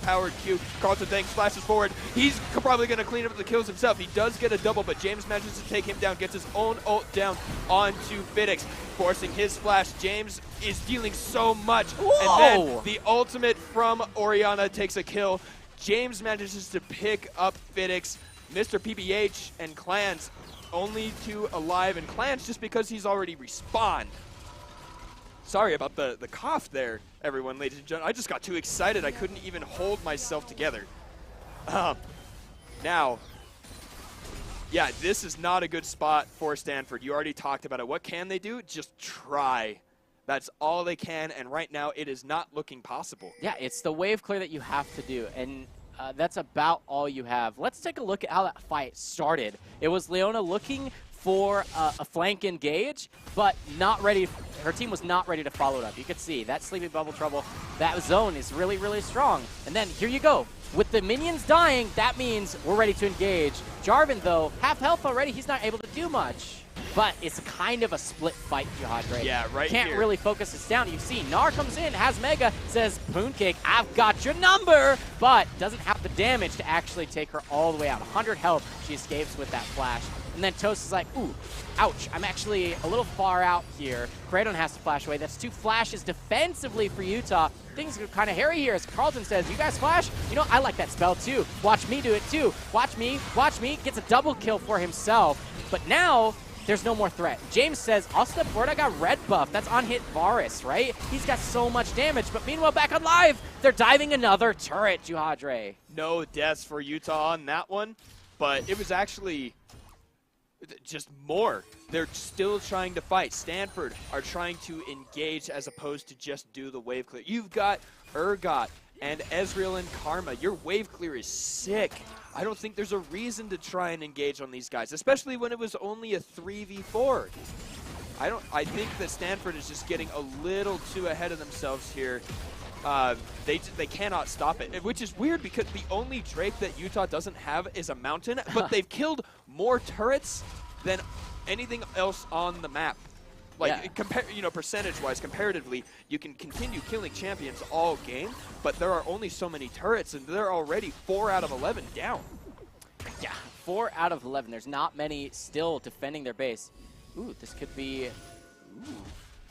powered Q. Carlton Dank splashes forward. He's probably going to clean up the kills himself. He does get a double, but James manages to take him down, gets his own ult down onto Fidix, forcing his splash. James is dealing so much.
Whoa.
And then the ultimate from Orianna takes a kill. James manages to pick up Fidix. Mr. PBH and Clans only 2 alive, and Clans just because he's already respawned. Sorry about the cough there, everyone, ladies and gentlemen. I just got too excited. I couldn't even hold myself together. Now, yeah, this is not a good spot for Stanford. You already talked about it. What can they do? Just try. That's all they can, and right now it is not looking possible.
Yeah, it's the wave clear that you have to do, and that's about all you have. Let's take a look at how that fight started. It was Leona looking for a flank engage, but not ready. Her team was not ready to follow it up. You could see that Sleepy Bubble Trouble, that zone is really, really strong. And then here you go. With the minions dying, that means we're ready to engage. Jarvan, though, half health already. He's not able to do much. But it's kind of a split fight, Jihadre.
Yeah, right
Can't
here.
really focus this down. You see, Gnar comes in, has Mega, says, Pooncake, I've got your number, but doesn't have the damage to actually take her all the way out. 100 health, she escapes with that flash. And then Toast is like, ooh, ouch, I'm actually a little far out here. Kraydon has to flash away. That's 2 flashes defensively for Utah. Things are kind of hairy here as Carlton says, you guys flash? You know, I like that spell too. Watch me do it too. Watch me, gets a double kill for himself. But now, there's no more threat. James says, I'll step forward, I got red buff. That's on hit Varus, right? He's got so much damage. But meanwhile, back on live, they're diving another turret, Jihadre.
No deaths for Utah on that one, but it was actually just more. They're still trying to fight. Stanford are trying to engage as opposed to just do the wave clear. You've got Urgot and Ezreal and Karma. Your wave clear is sick. I don't think there's a reason to try and engage on these guys, especially when it was only a 3v4. I think that Stanford is just getting a little too ahead of themselves here. They cannot stop it, which is weird because the only Drake that Utah doesn't have is a mountain, but they've killed more turrets than anything else on the map. Like, yeah. Percentage-wise, comparatively, you can continue killing champions all game, but there are only so many turrets, and they're already 4 out of 11 down.
Yeah, 4 out of 11. There's not many still defending their base. Ooh, this could be... Ooh.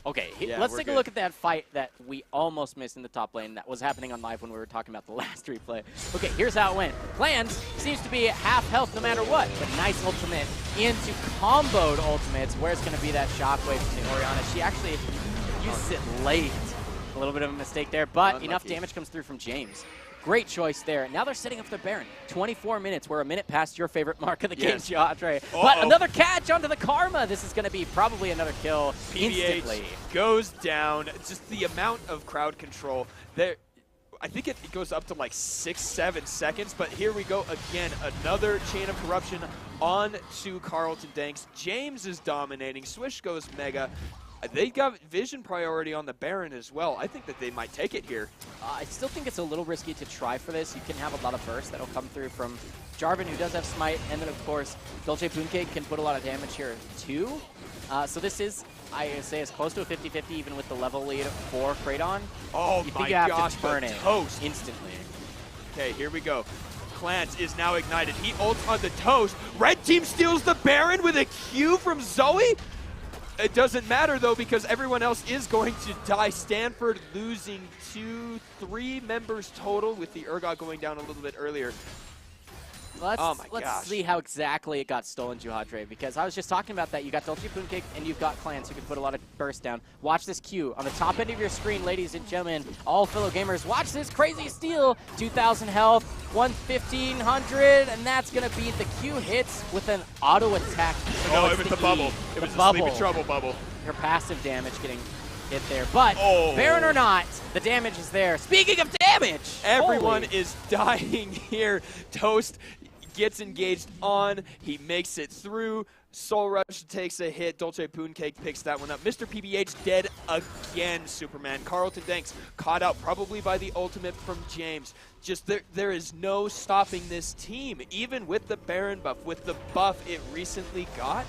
Okay,
yeah,
let's take a look at that fight that we almost missed in the top lane that was happening on live when we were talking about the last replay. Okay, here's how it went. Clans seems to be half health no matter what, but nice ultimate into comboed ultimates. Where's going to be that shockwave from the Orianna? She actually uses it late. A little bit of a mistake there, but enough damage comes through from James. Great choice there. Now they're setting up their Baron. 24 minutes. We're a minute past your favorite mark of the game, Jihadre. But another catch onto the Karma. This is going to be probably another kill instantly.
Goes down. Just the amount of crowd control there. I think it goes up to like 6-7 seconds, but here we go again. Another chain of corruption on to Carlton Danks. James is dominating. Swish goes Mega. They got vision priority on the Baron as well. I think that they might take it here.
I still think it's a little risky to try for this. You can have a lot of burst that'll come through from Jarvan, who does have Smite, and then, of course, Dolce Pooncake can put a lot of damage here, too. So this is, I say, as close to a 50-50, even with the level lead for Kraydon.
Oh,
you
my
think you have
gosh,
to turn it
Toast
instantly.
Okay, here we go. Clans is now ignited. He ults on the Toast. Red team steals the Baron with a Q from Zoe. It doesn't matter, though, because everyone else is going to die. Stanford losing 3 members total, with the Urgot going down a little bit earlier.
Let's see how exactly it got stolen, Jihadre, because I was just talking about that. You got Dolce Pooncake and you've got Clans who can put a lot of burst down. Watch this Q on the top end of your screen, ladies and gentlemen, all fellow gamers. Watch this crazy steal. 2,000 health, 1,500, and that's going to be the Q hits with an auto attack.
No, it was the bubble. It was the Sleepy Trouble bubble.
Her passive damage getting hit there. But Baron or not, the damage is there. Speaking of damage,
everyone is dying here. Toast gets engaged on. He makes it through. Soul Rush takes a hit. Dolce Pooncake picks that one up. Mr. PBH dead again, Superman. Carlton Danks caught out probably by the ultimate from James. Just there is no stopping this team. Even with the Baron buff, with the buff it recently got,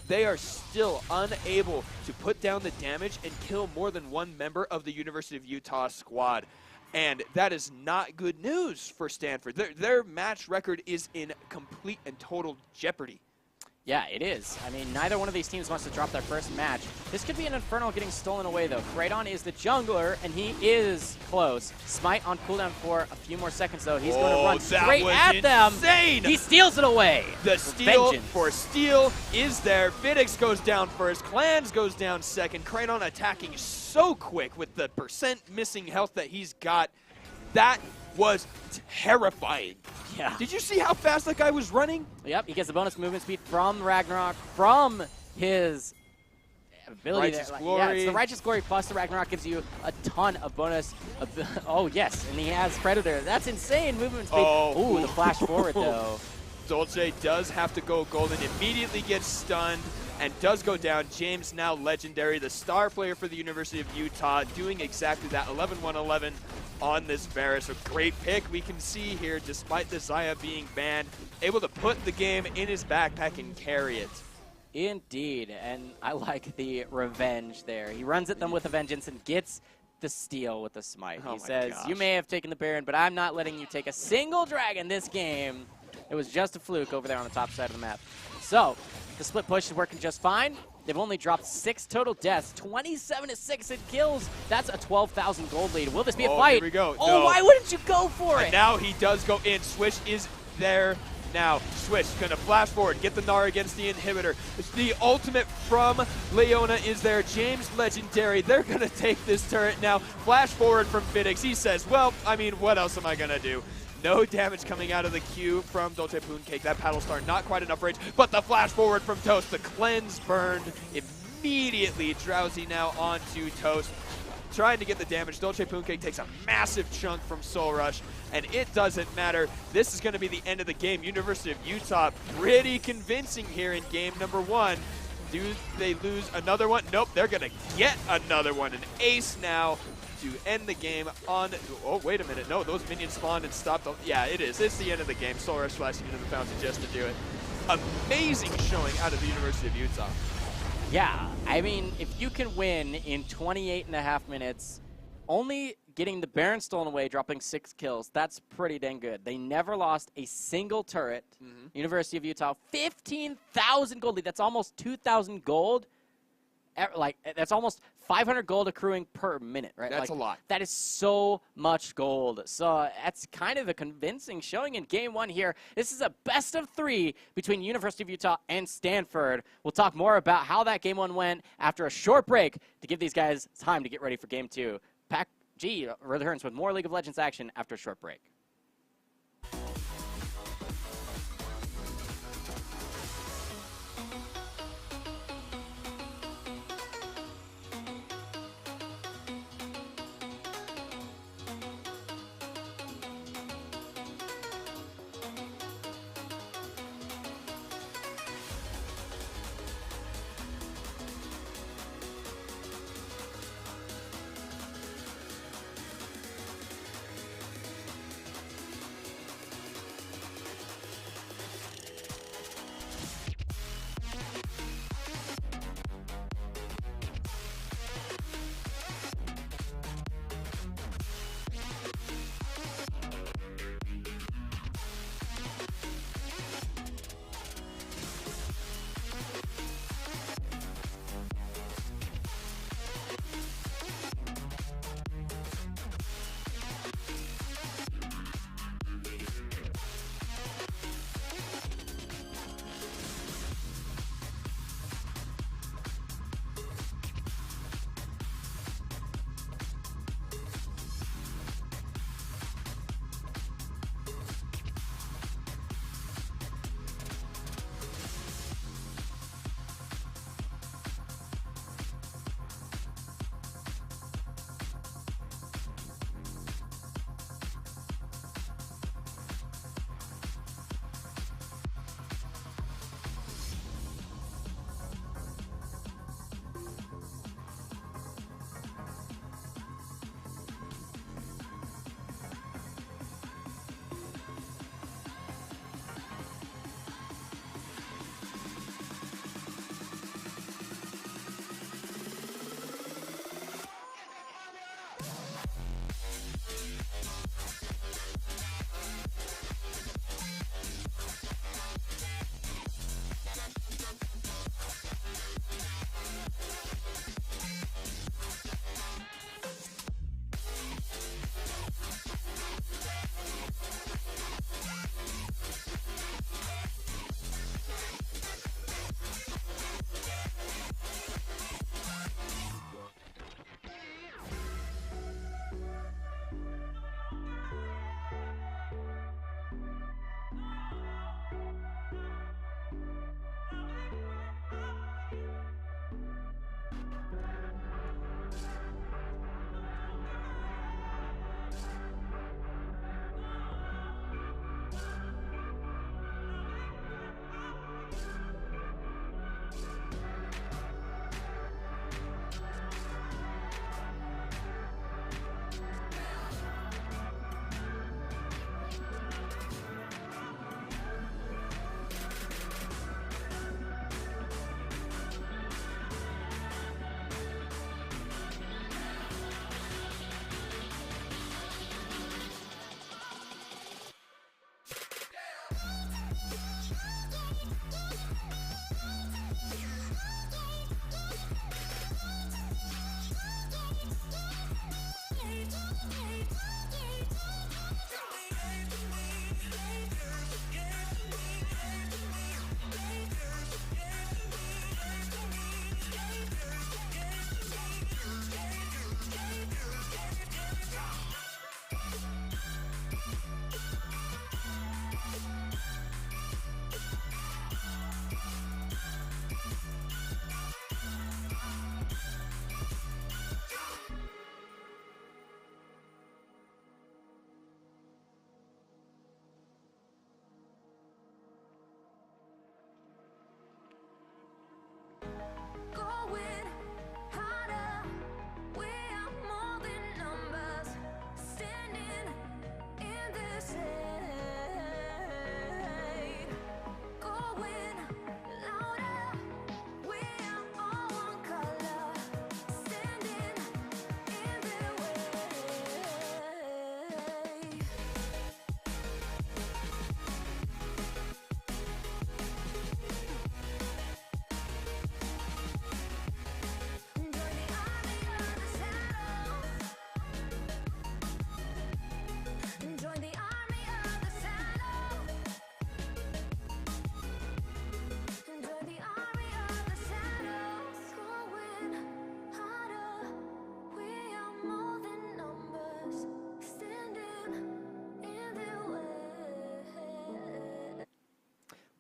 they are still unable to put down the damage and kill more than one member of the University of Utah squad. And that is not good news for Stanford. Their match record is in complete and total jeopardy.
Yeah, it is. I mean, neither one of these teams wants to drop their first match. This could be an Infernal getting stolen away, though. Kraydon is the jungler, and he is close. Smite on cooldown for a few more seconds, though. He's going to run straight at them. He steals it away.
The steal for steal is there. Fidix goes down first. Clans goes down second. Kraydon attacking so quick with the percent missing health that he's got. That was terrifying.
Yeah.
Did you see how fast that guy was running?
Yep, he gets the bonus movement speed from Ragnarok, from his ability.
Righteous
Yeah,
Glory.
it's the Righteous Glory plus the Ragnarok gives you a ton of bonus. Oh, yes, and he has Predator. That's insane movement speed.
Oh.
Ooh, the flash forward, though.
Dolce does have to go golden, immediately gets stunned, and does go down. James, now legendary, the star player for the University of Utah, doing exactly that, 11-1-11 on this Varus. A great pick we can see here, despite the Xayah being banned, able to put the game in his backpack and carry it.
Indeed, and I like the revenge there. He runs at them with a vengeance and gets the steal with the smite.
Oh
He
my
says,
gosh.
you may have taken the Baron, but I'm not letting you take a single dragon this game. It was just a fluke over there on the top side of the map. So, the split push is working just fine. They've only dropped 6 total deaths, 27-6 in kills. That's a 12,000 gold lead. Will this be a fight?
Here we go.
Oh,
No.
why wouldn't you go for
And
it?
now he does go in. Swish is there now. Swish gonna flash forward, get the Gnar against the inhibitor. The ultimate from Leona is there. James legendary. They're gonna take this turret now. Flash forward from Fidix. He says, well, I mean, what else am I gonna do? No damage coming out of the Q from Dolce Pooncake. That paddle star, not quite enough range, but the flash forward from Toast. The cleanse burned immediately. Drowsy now onto Toast, trying to get the damage. Dolce Pooncake takes a massive chunk from Soul Rush, and it doesn't matter. This is going to be the end of the game. University of Utah, pretty convincing here in game number 1. Do they lose another one? Nope, they're going to get another one. An ace now to end the game on... Oh, wait a minute. No, those minions spawned and stopped. Yeah, it is. It's the end of the game. Soul Rush flashing into the fountain just to do it. Amazing showing out of the University of Utah.
Yeah, I mean, if you can win in 28.5 minutes, only getting the Baron stolen away, dropping 6 kills, that's pretty dang good. They never lost a single turret. University of Utah, 15,000 gold lead. That's almost 2,000 gold. Like, that's almost 500 gold accruing per minute, right?
That's a lot.
That is so much gold. So that's kind of a convincing showing in game 1 here. This is a best of 3 between University of Utah and Stanford. We'll talk more about how that game 1 went after a short break to give these guys time to get ready for game 2. PACG returns with more League of Legends action after a short break.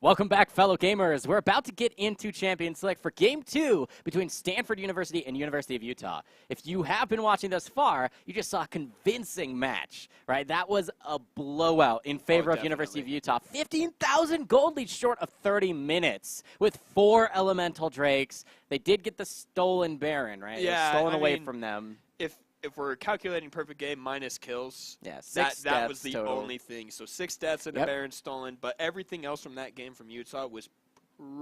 Welcome back, fellow gamers. We're about to get into Champion Select for Game 2 between Stanford University and University of Utah. If you have been watching thus far, you just saw a convincing match, right? That was a blowout in favor of University of Utah. 15,000 gold lead short of 30 minutes with 4 Elemental Drakes. They did get the stolen Baron, right?
Yeah,
stolen away from them.
If we're calculating perfect game minus kills,
yeah,
that was the
total.
Only thing. So 6 deaths and a Baron stolen, but everything else from that game from Utah was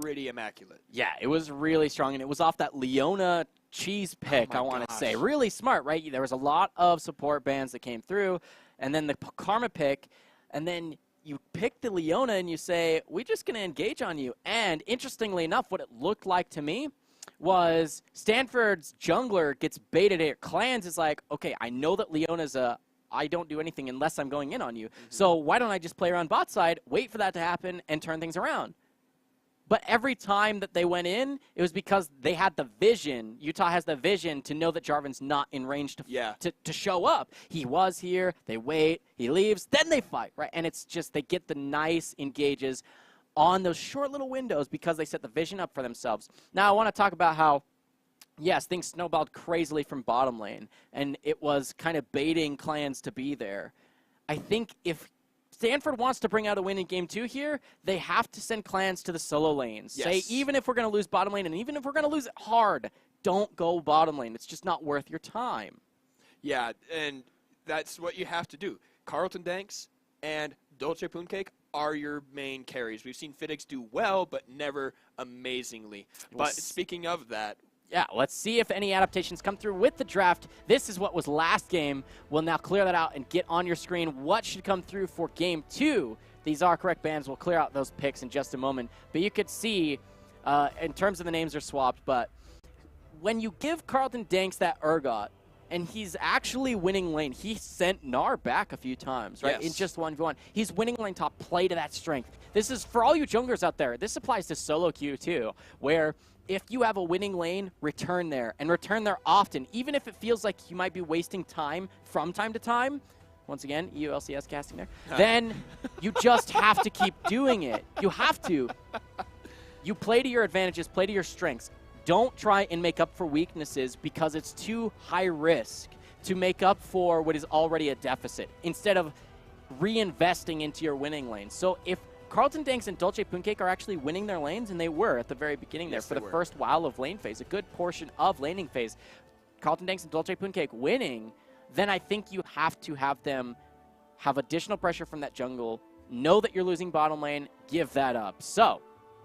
pretty immaculate.
Yeah, it was really strong, and it was off that Leona cheese pick, I want to say. Really smart, right? There was a lot of support bans that came through, and then the Karma pick, and then you pick the Leona and you say, we're just going to engage on you. And interestingly enough, what it looked like to me was Stanford's jungler gets baited here. Clans is like, okay, I know that Leona's I don't do anything unless I'm going in on you. So why don't I just play around bot side, wait for that to happen, and turn things around? But every time that they went in, it was because they had the vision. Utah has the vision to know that Jarvan's not in range to show up. He was here, they wait, he leaves, then they fight, right? And it's just they get the nice engages on those short little windows because they set the vision up for themselves. Now, I want to talk about how, yes, things snowballed crazily from bottom lane, and it was kind of baiting clans to be there. I think if Stanford wants to bring out a win in Game 2 here, they have to send clans to the solo lanes.
Yes.
Say, even if we're going to lose bottom lane, and even if we're going to lose it hard, don't go bottom lane. It's just not worth your time.
Yeah, and that's what you have to do. Carlton Danks and Dolce Pooncake are your main carries. We've seen Fiddix do well, but never amazingly. But speaking of that,
yeah, let's see if any adaptations come through with the draft. This is what was last game. We'll now clear that out and get on your screen what should come through for Game 2. These are correct bans. We'll clear out those picks in just a moment. But you could see, in terms of the names are swapped, but when you give Carlton Danks that Urgot, and he's actually winning lane. He sent Gnar back a few times, right?
Yes.
In just 1v1. He's winning lane top, play to that strength. This is, for all you junglers out there, this applies to solo queue too, where if you have a winning lane, return there, and return there often, even if it feels like you might be wasting time from time to time. Once again, EULCS casting there. Then you just have to keep doing it. You have to. You play to your advantages, play to your strengths. Don't try and make up for weaknesses because it's too high risk to make up for what is already a deficit instead of reinvesting into your winning lane. So if Carlton Danks and Dolce Pooncake are actually winning their lanes, and they were at the very beginning there for the first while of lane phase, a good portion of laning phase, Carlton Danks and Dolce Pooncake winning, then I think you have to have them have additional pressure from that jungle, know that you're losing bottom lane, give that up. So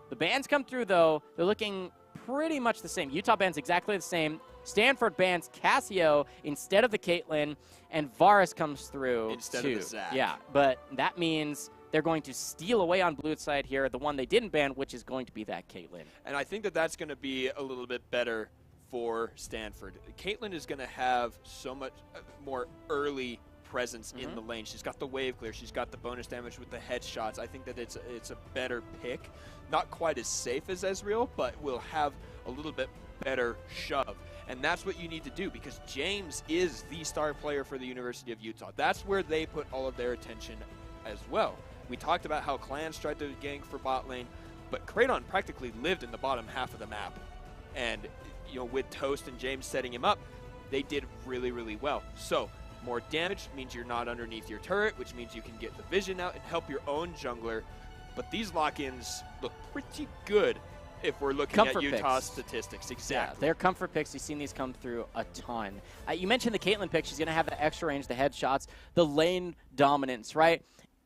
the bans come through, though. They're looking pretty much the same. Utah bans exactly the same. Stanford bans Cassio instead of the Caitlyn, and Varus comes through
instead
too.
of the Zac.
Yeah, but that means they're going to steal away on blue side here, the one they didn't ban, which is going to be that Caitlyn.
And I think that that's going to be a little bit better for Stanford. Caitlyn is going to have so much more early presence in the lane. She's got the wave clear. She's got the bonus damage with the headshots. I think that it's a better pick. Not quite as safe as Ezreal, but will have a little bit better shove. And that's what you need to do because James is the star player for the University of Utah. That's where they put all of their attention as well. We talked about how clans tried to gank for bot lane, but Kraydon practically lived in the bottom half of the map. And you know, with Toast and James setting him up, they did really, really well. So more damage means you're not underneath your turret, which means you can get the vision out and help your own jungler. But these lock-ins look pretty good if we're looking at Utah's statistics. Exactly.
Yeah, they're comfort picks. You've seen these come through a ton. You mentioned the Caitlyn pick. She's going to have the extra range, the headshots, the lane dominance, right?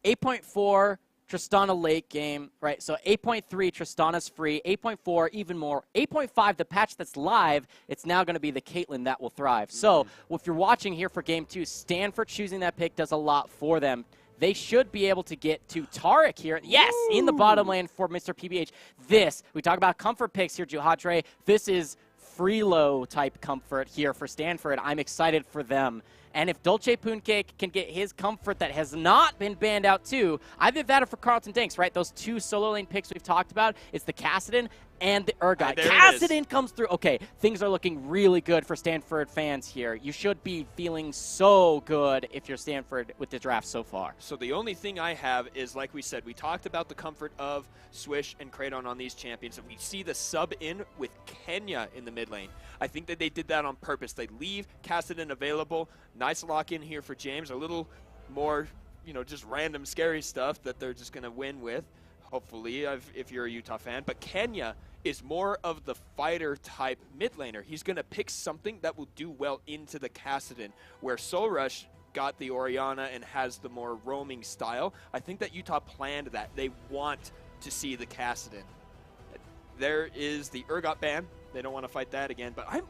8.4 Tristana late game, right? So 8.3 Tristana's free, 8.4 even more, 8.5 the patch that's live. It's now going to be the Caitlyn that will thrive. So if you're watching here for Game 2, Stanford choosing that pick does a lot for them. They should be able to get to Taric here. Yes, in the bottom lane for Mr. PBH. We talk about comfort picks here, Juhadre. This is Freelo type comfort here for Stanford. I'm excited for them. And if Dolce Pooncake can get his comfort that has not been banned out too, either that or for Carlton Danks, right? Those two solo lane picks we've talked about, it's the Kassadin and the Urgot. Kassadin comes through. Okay, things are looking really good for Stanford fans here. You should be feeling so good if you're Stanford with the draft so far.
So the only thing I have is, like we said, we talked about the comfort of Swish and Kraton on these champions, and we see the sub in with Kenya in the mid lane. I think that they did that on purpose. They leave Kassadin available. Nice lock in here for James. A little more, just random scary stuff that they're just going to win with, hopefully, if you're a Utah fan. But Kenya is more of the fighter type mid laner. He's going to pick something that will do well into the Kassadin, where Soul Rush got the Orianna and has the more roaming style. I think that Utah planned that. They want to see the Kassadin. There is the Urgot ban. They don't want to fight that again. But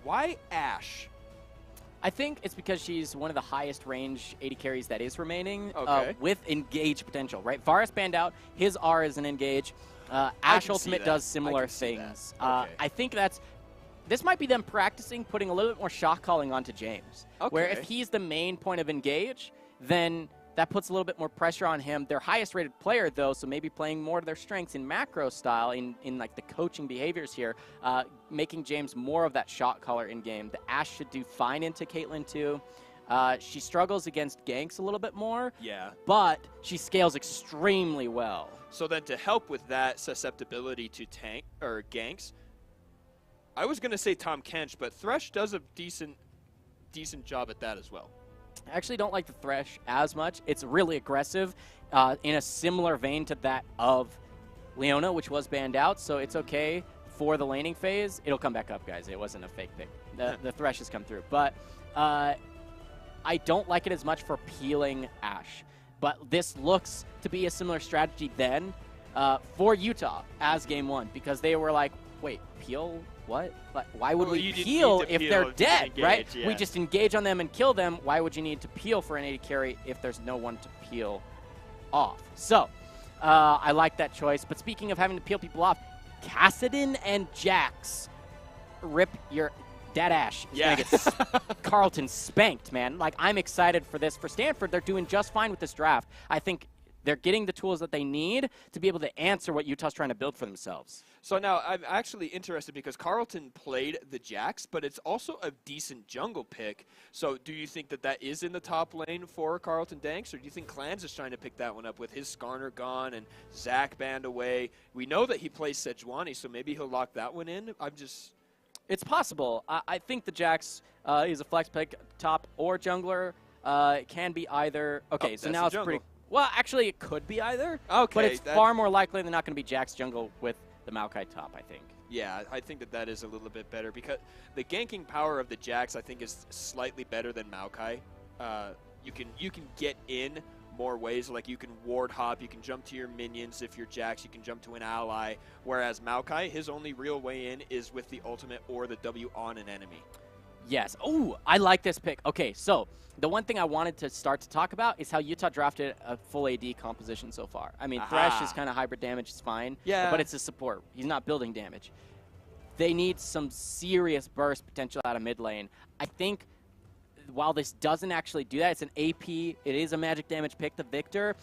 why Ashe?
I think it's because she's one of the highest range 80 carries that is remaining with engage potential, right? Varus banned out. His R is an engage. Ashe Ultimate does similar things. I think this might be them practicing putting a little bit more shot calling onto James. Where if he's the main point of engage, then that puts a little bit more pressure on him. Their highest rated player, though, so maybe playing more of their strengths in macro style, in like the coaching behaviors here, making James more of that shot caller in game. The Ashe should do fine into Caitlyn, too. She struggles against ganks a little bit more, but she scales extremely well.
So then to help with that susceptibility to tank or ganks, I was going to say Tom Kench, but Thresh does a decent job at that as well.
I actually don't like the Thresh as much. It's really aggressive in a similar vein to that of Leona, which was banned out, so it's okay for the laning phase. It'll come back up, guys. It wasn't a fake pick. The Thresh has come through. But I don't like it as much for peeling Ashe. But this looks to be a similar strategy then for Utah as game one, because they were like, wait, peel? What? Like, why would we peel if they're dead, right? Yeah. We just engage on them and kill them. Why would you need to peel for an 80 carry if there's no one to peel off? So, I like that choice. But speaking of having to peel people off, Kassadin and Jax, rip your dead Ashe. Yeah. Gonna get Carlton spanked, man. Like, I'm excited for this. For Stanford, they're doing just fine with this draft. I think they're getting the tools that they need to be able to answer what Utah's trying to build for themselves.
So now I'm actually interested because Carlton played the Jax, but it's also a decent jungle pick. So do you think that is in the top lane for Carlton Danks, or do you think Clans is trying to pick that one up with his Skarner gone and Zach banned away? We know that he plays Sejuani, so maybe he'll lock that one in.
It's possible. I think the Jax is a flex pick, top or jungler. It can be either. Okay, so now it's pretty. Well, actually, it could be either. Okay. But it's far more likely than not going to be Jax jungle with the Maokai top, I think.
Yeah, I think that is a little bit better because the ganking power of the Jax, I think, is slightly better than Maokai. You can get in more ways, like you can ward hop, you can jump to your minions. If you're Jax, you can jump to an ally. Whereas Maokai, his only real way in is with the ultimate or the W on an enemy.
Yes. Oh, I like this pick. Okay, so the one thing I wanted to start to talk about is how Utah drafted a full AD composition so far. I mean, Thresh is kind of hybrid damage, it's fine. Yeah. But it's a support. He's not building damage. They need some serious burst potential out of mid lane. I think while this doesn't actually do that, it's an AP. It is a magic damage pick, the Victor.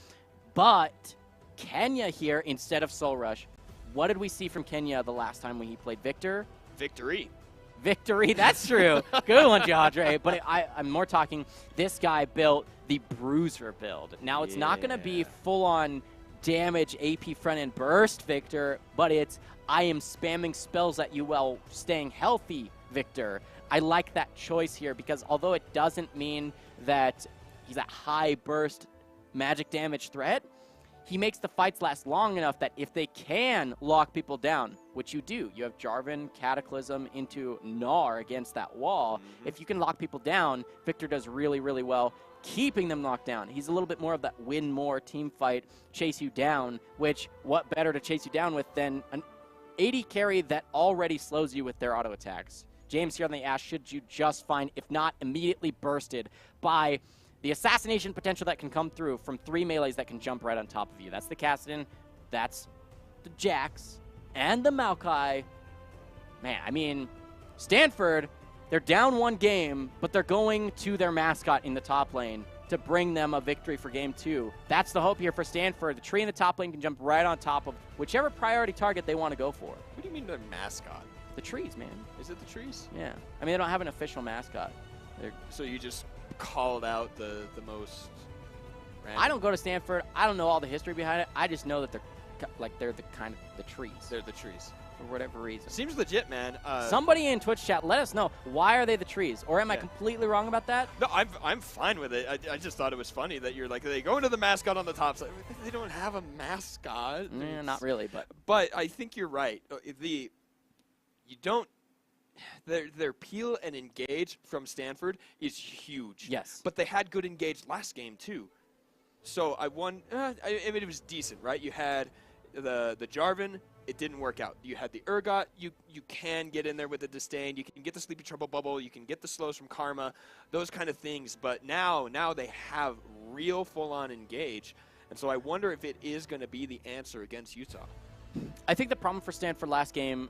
But Kenya here instead of Soul Rush. What did we see from Kenya the last time when he played Victor? Victory, that's true. Good one, Jadre. But I'm more talking, this guy built the Bruiser build. Now, it's not going to be full-on damage AP front-end burst, Victor, but it's I am spamming spells at you while staying healthy, Victor. I like that choice here because although it doesn't mean that he's a high burst magic damage threat, he makes the fights last long enough that if they can lock people down, which you do, you have Jarvan, Cataclysm into Gnar against that wall. If you can lock people down, Victor does really, really well keeping them locked down. He's a little bit more of that win more team fight, chase you down, which what better to chase you down with than an 80 carry that already slows you with their auto attacks. James here on the Ashe should do just fine, if not immediately bursted by the assassination potential that can come through from 3 melees that can jump right on top of you. That's the Kassadin, that's the Jax, and the Maokai. Man, I mean, Stanford, They're down 1 game, but they're going to their mascot in the top lane to bring them a victory for game 2. That's the hope here for Stanford. The tree in the top lane can jump right on top of whichever priority target they want to go for.
What do you mean their mascot?
The trees, man.
Is it the trees?
Yeah. I mean, they don't have an official mascot.
So you just called out the most random.
I don't go to Stanford. I don't know all the history behind it. I just know that they're the kind of the trees.
They're the trees.
For whatever reason.
Seems legit, man.
Somebody in Twitch chat, let us know. Why are they the trees? Or am I
Yeah.
completely wrong about that?
No, I'm fine with it. I just thought it was funny that you're like, they go into the mascot on the top side. They don't have a mascot.
Not really, but
But I think you're right. Their peel and engage from Stanford is huge.
Yes.
But they had good engage last game too. So I mean, it was decent, right? You had the Jarvan. It didn't work out. You had the Urgot. You can get in there with the Disdain. You can get the Sleepy Trouble Bubble. You can get the slows from Karma. Those kind of things. But now they have real full-on engage. And so I wonder if it is going to be the answer against Utah.
I think the problem for Stanford last game,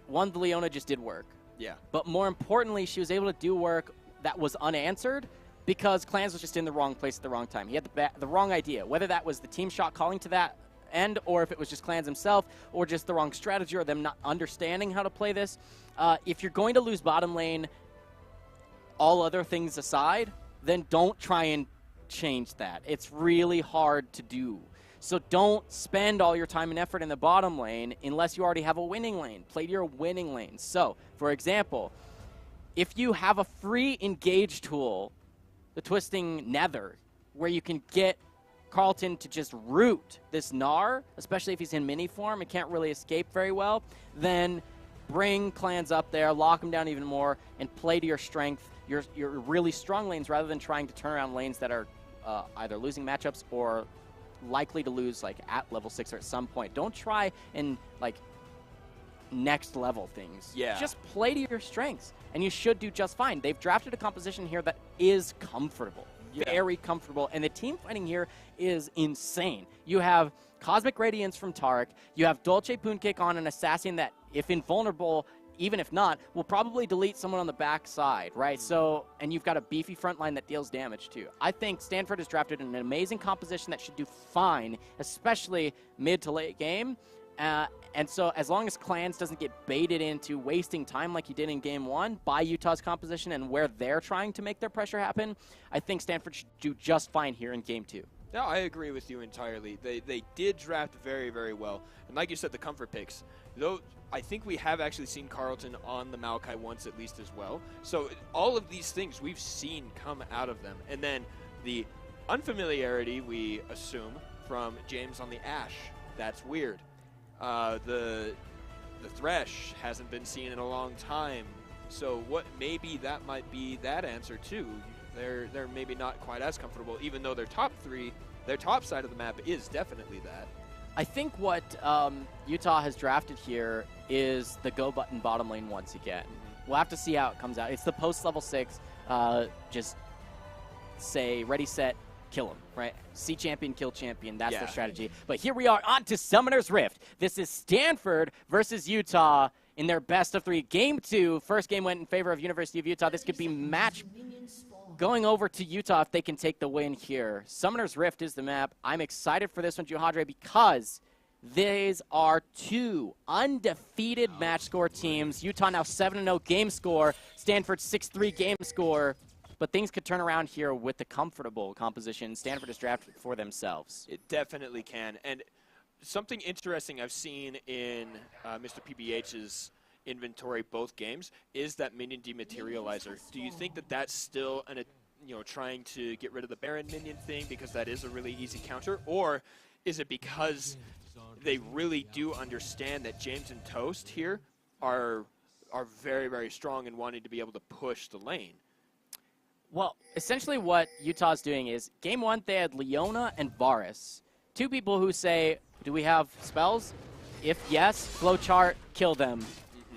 one, the Leona just did work.
Yeah.
But more importantly, she was able to do work that was unanswered because Clans was just in the wrong place at the wrong time. He had the wrong idea, whether that was the team shot calling to that end or if it was just Clans himself or just the wrong strategy or them not understanding how to play this. If you're going to lose bottom lane, all other things aside, then don't try and change that. It's really hard to do. So don't spend all your time and effort in the bottom lane unless you already have a winning lane. Play to your winning lane. So, for example, if you have a free engage tool, the Twisting Nether, where you can get Carlton to just root this Gnar, especially if he's in mini form and can't really escape very well, then bring Clans up there, lock them down even more, and play to your strength, your really strong lanes, rather than trying to turn around lanes that are either losing matchups or likely to lose at level 6 or at some point. Don't try and next level things.
Yeah.
Just play to your strengths, and you should do just fine. They've drafted a composition here that is comfortable. Yeah. Very comfortable, and the team fighting here is insane. You have Cosmic Radiance from Taric, you have Dolce Poonkick on an assassin that, if invulnerable, even if not, will probably delete someone on the back side, right? So, and you've got a beefy front line that deals damage too. I think Stanford has drafted an amazing composition that should do fine, especially mid to late game. And so as long as Clans doesn't get baited into wasting time like he did in game 1 by Utah's composition and where they're trying to make their pressure happen, I think Stanford should do just fine here in game 2.
No, I agree with you entirely. They did draft very, very well. And like you said, the comfort picks. Though I think we have actually seen Carlton on the Maokai once at least as well. So all of these things we've seen come out of them. And then the unfamiliarity, we assume, from James on the Ashe. That's weird. The Thresh hasn't been seen in a long time. So maybe that might be that answer too. They're maybe not quite as comfortable, even though their top side of the map is definitely that.
I think what Utah has drafted here is the go button bottom lane once again. We'll have to see how it comes out. It's the post level 6, just say ready, set, kill him, right? See champion, kill champion. That's their strategy. But here we are on to Summoner's Rift. This is Stanford versus Utah in their best of 3. Game 2, first game went in favor of University of Utah. This could be match going over to Utah if they can take the win here. Summoner's Rift is the map. I'm excited for this one, Johadre, because these are 2 undefeated match score teams. Utah now 7-0 game score. Stanford 6-3 game score. But things could turn around here with the comfortable composition Stanford has drafted for themselves.
It definitely can. And something interesting I've seen in Mr. PBH's inventory both games is that minion dematerializer. Do you think that that's still trying to get rid of the Baron minion thing because that is a really easy counter, or is it because they really do understand that James and Toast here are very, very strong and wanting to be able to push the lane?
Well, essentially what Utah's doing is, game 1 they had Leona and Varus, 2 people who say, do we have spells? If yes, flowchart, kill them.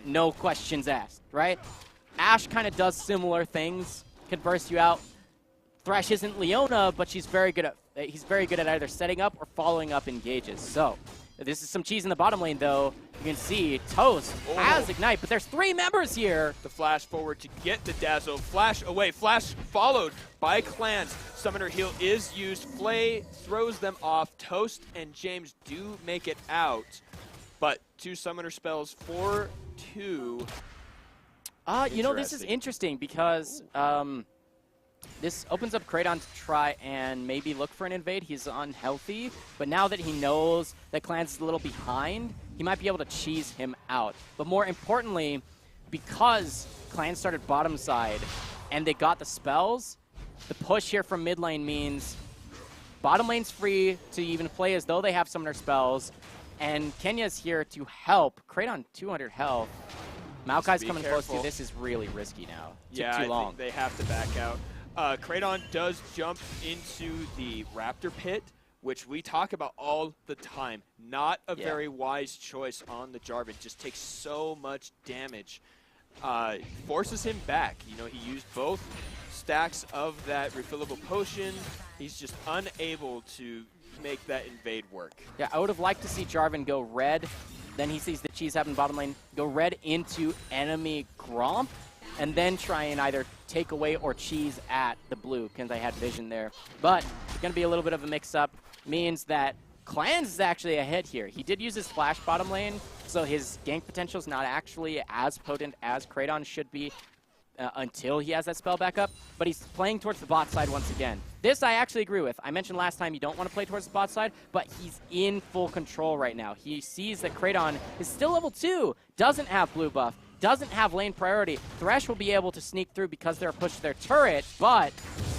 No questions asked, right? Ashe kind of does similar things, can burst you out. Thresh isn't Leona, but he's very good at either setting up or following up engages. So This is some cheese in the bottom lane, though. You can see Toast has Ignite, but there's 3 members here.
The flash forward to get the Dazzle. Flash away. Flash followed by Clans. Summoner heal is used. Flay throws them off. Toast and James do make it out. But 2 summoner spells for 2.
You know, this is interesting because this opens up Kraydon to try and maybe look for an invade. He's unhealthy, but now that he knows that Clans is a little behind, he might be able to cheese him out. But more importantly, because Clans started bottom side and they got the spells, the push here from mid lane means bottom lane's free to even play as though they have summoner spells, and Kenya's here to help. Kraydon 200 health. Maokai's coming close to you. This is really risky now.
Yeah,
Took too long.
I think they have to back out. Kraydon does jump into the Raptor Pit, which we talk about all the time. Not a very wise choice on the Jarvan. Just takes so much damage. Forces him back. You know, he used both stacks of that refillable potion. He's just unable to make that invade work.
Yeah, I would have liked to see Jarvan go red. Then he sees the cheese happen bottom lane. Go red into enemy Gromp. And then try and either take away or cheese at the blue, because I had vision there. But it's going to be a little bit of a mix-up. Means that Clans is actually ahead here. He did use his flash bottom lane, so his gank potential is not actually as potent as Kraydon should be until he has that spell back up. But he's playing towards the bot side once again. This I actually agree with. I mentioned last time you don't want to play towards the bot side, but he's in full control right now. He sees that Kraydon is still level 2, doesn't have blue buff, doesn't have lane priority. Thresh will be able to sneak through because they're pushed to their turret, but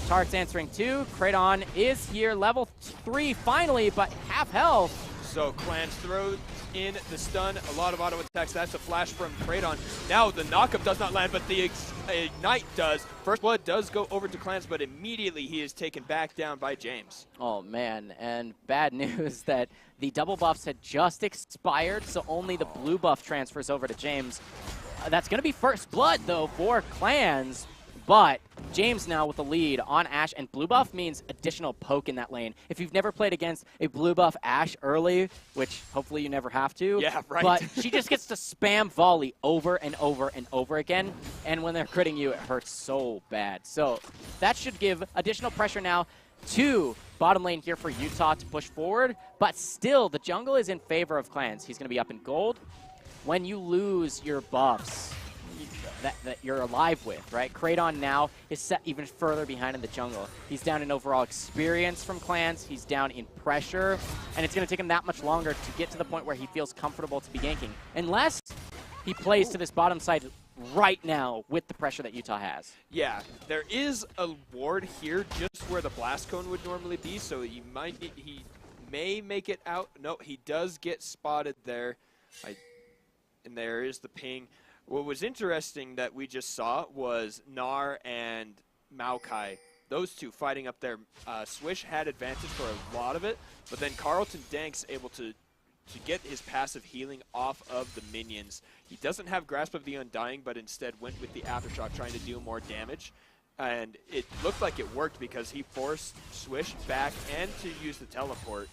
Tart's answering too. Kraydon is here, level 3 finally, but half health.
So Clans throws in the stun, a lot of auto attacks. That's a flash from Kraydon. Now the knockup does not land, but the Ignite does. First Blood does go over to Clans, but immediately he is taken back down by James.
Oh man, and bad news that the double buffs had just expired, so only the blue buff transfers over to James. That's going to be First Blood, though, for Clans. But James now with the lead on Ashe, and blue buff means additional poke in that lane. If you've never played against a blue buff Ashe early, which hopefully you never have to,
yeah, right.
but she just gets to spam volley over and over and over again, and when they're critting you, it hurts so bad. So that should give additional pressure now to bottom lane here for Utah to push forward, but still the jungle is in favor of Clans. He's going to be up in gold. When you lose your buffs that you're alive with, right? Kraydon now is set even further behind in the jungle. He's down in overall experience from Clans. He's down in pressure, and it's going to take him that much longer to get to the point where he feels comfortable to be ganking, unless he plays to this bottom side right now with the pressure that Utah has.
Yeah, there is a ward here just where the blast cone would normally be, so he may make it out. No, he does get spotted there. And there is the ping. What was interesting that we just saw was Gnar and Maokai. Those two fighting up there. Swish had advantage for a lot of it, but then Carlton Danks able to get his passive healing off of the minions. He doesn't have Grasp of the Undying, but instead went with the Aftershock trying to do more damage. And it looked like it worked because he forced Swish back and to use the teleport.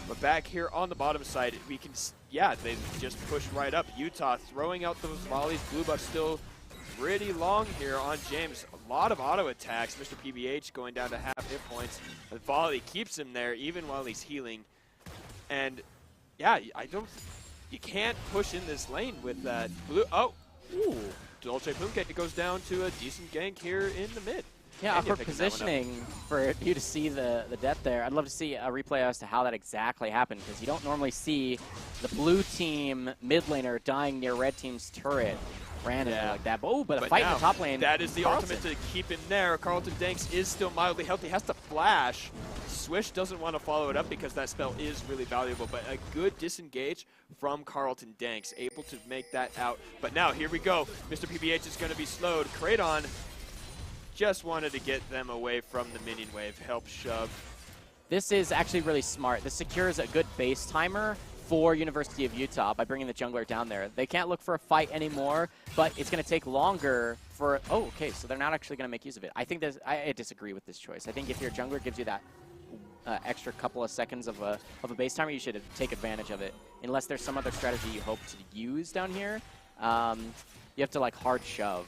But back here on the bottom side, we can, yeah, they just pushed right up. Utah throwing out those volleys. Blue buff still pretty long here on James. A lot of auto attacks. Mr. PBH going down to half hit points. The volley keeps him there even while he's healing. And yeah, you can't push in this lane with that blue. Oh, ooh, Dolce Plumcake goes down to a decent gank here in the mid.
Yeah, for positioning, for you to see the death there, I'd love to see a replay as to how that exactly happened, because you don't normally see the blue team mid laner dying near red team's turret randomly like that. But a fight in the top lane.
That is the ultimate to keep him there. Carlton Danks is still mildly healthy, has to flash. Swish doesn't want to follow it up because that spell is really valuable, but a good disengage from Carlton Danks, able to make that out. But now, here we go. Mr. PBH is going to be slowed. Kraydon just wanted to get them away from the minion wave, help shove.
This is actually really smart. This secures a good base timer for University of Utah by bringing the jungler down there. They can't look for a fight anymore, but it's going to take longer for... Oh, okay, so they're not actually going to make use of it. I think I disagree with this choice. I think if your jungler gives you that extra couple of seconds of a base timer, you should take advantage of it. Unless there's some other strategy you hope to use down here, you have to like hard shove.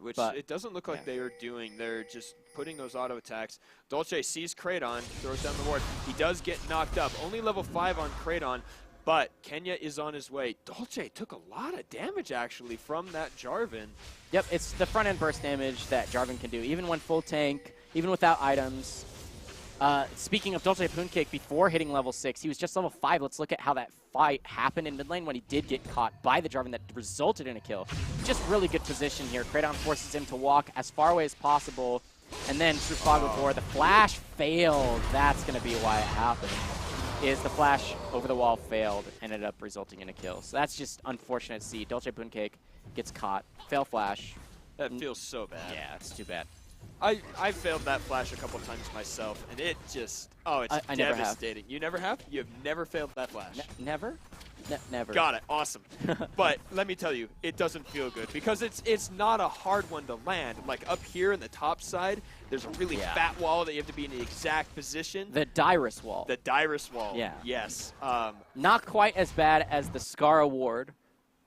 Which it doesn't look like they are doing. They're just putting those auto attacks. Dolce sees Kraydon, throws down the ward. He does get knocked up. Only level 5 on Kraydon, but Kenya is on his way. Dolce took a lot of damage, actually, from that Jarvan.
Yep, it's the front-end burst damage that Jarvan can do, even when full tank, even without items. Speaking of Dolce Pooncake, before hitting level 6, he was just level 5. Let's look at how that fight happened in mid lane when he did get caught by the Jarvan that resulted in a kill. Just really good position here. Kraydon forces him to walk as far away as possible, and then through Fog of War, the flash failed. That's going to be why it happened, is the flash over the wall failed, ended up resulting in a kill. So that's just unfortunate to see. Dolce Pooncake gets caught, fail flash.
That feels so bad.
Yeah, it's too bad.
I failed that flash a couple times myself, and it just, it's
I never
devastating. You never have? You have never failed that flash?
Never? Never.
Got it. Awesome. But let me tell you, it doesn't feel good because it's not a hard one to land. Like up here in the top side, there's a really fat wall that you have to be in the exact position.
The Dyrus wall.
The Dyrus wall.
Yeah.
Yes.
Not quite as bad as the Scar Award.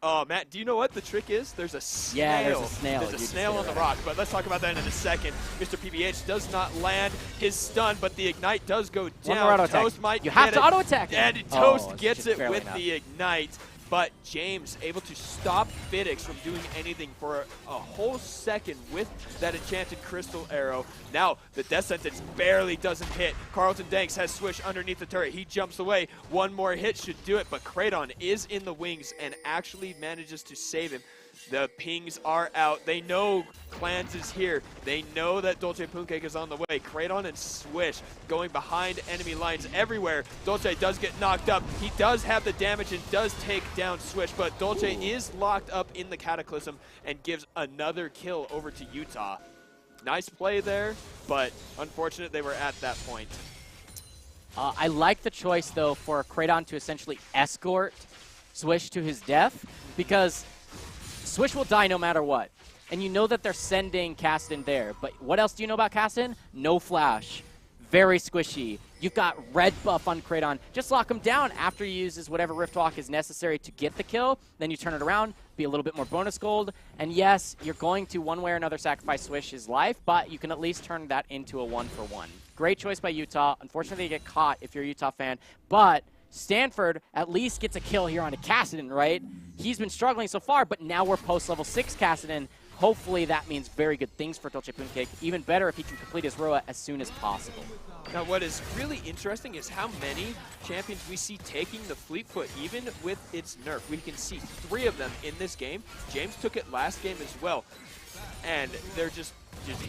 Oh, Matt, do you know what the trick is? There's a snail.
Yeah, there's a snail.
There's a snail on the rock, but let's talk about that in a second. Mr. PBH does not land his stun, but the Ignite does go down.
One more auto
Toast
attack.
might
You have
get
to
it.
auto attack.
And Toast gets it with the Ignite. But James able to stop Fidix from doing anything for a whole second with that enchanted crystal arrow. Now the death sentence barely doesn't hit. Carlton Danks has Swish underneath the turret. He jumps away. One more hit should do it, but Kraydon is in the wings and actually manages to save him. The pings are out. They know Clans is here. They know that Dolce Pooncake is on the way. Kraydon and Swish going behind enemy lines everywhere. Dolce does get knocked up. He does have the damage and does take down Swish, but Dolce is locked up in the Cataclysm and gives another kill over to Utah. Nice play there, but unfortunate they were at that point.
I like the choice, though, for Kraydon to essentially escort Swish to his death, because Swish will die no matter what. And you know that they're sending Caston there. But what else do you know about Caston? No flash. Very squishy. You've got red buff on Kraydon. Just lock him down after he uses whatever Rift Walk is necessary to get the kill. Then you turn it around, be a little bit more bonus gold. And yes, you're going to one way or another sacrifice Swish's life, but you can at least turn that into a 1-for-1. Great choice by Utah. Unfortunately, you get caught if you're a Utah fan. But Stanford at least gets a kill here on a Kassadin, right? He's been struggling so far, but now we're post-level 6 Kassadin. Hopefully that means very good things for Dolce Pooncake. Even better if he can complete his Roa as soon as possible.
Now what is really interesting is how many champions we see taking the Fleetfoot, even with its nerf. We can see 3 of them in this game. James took it last game as well. And they're just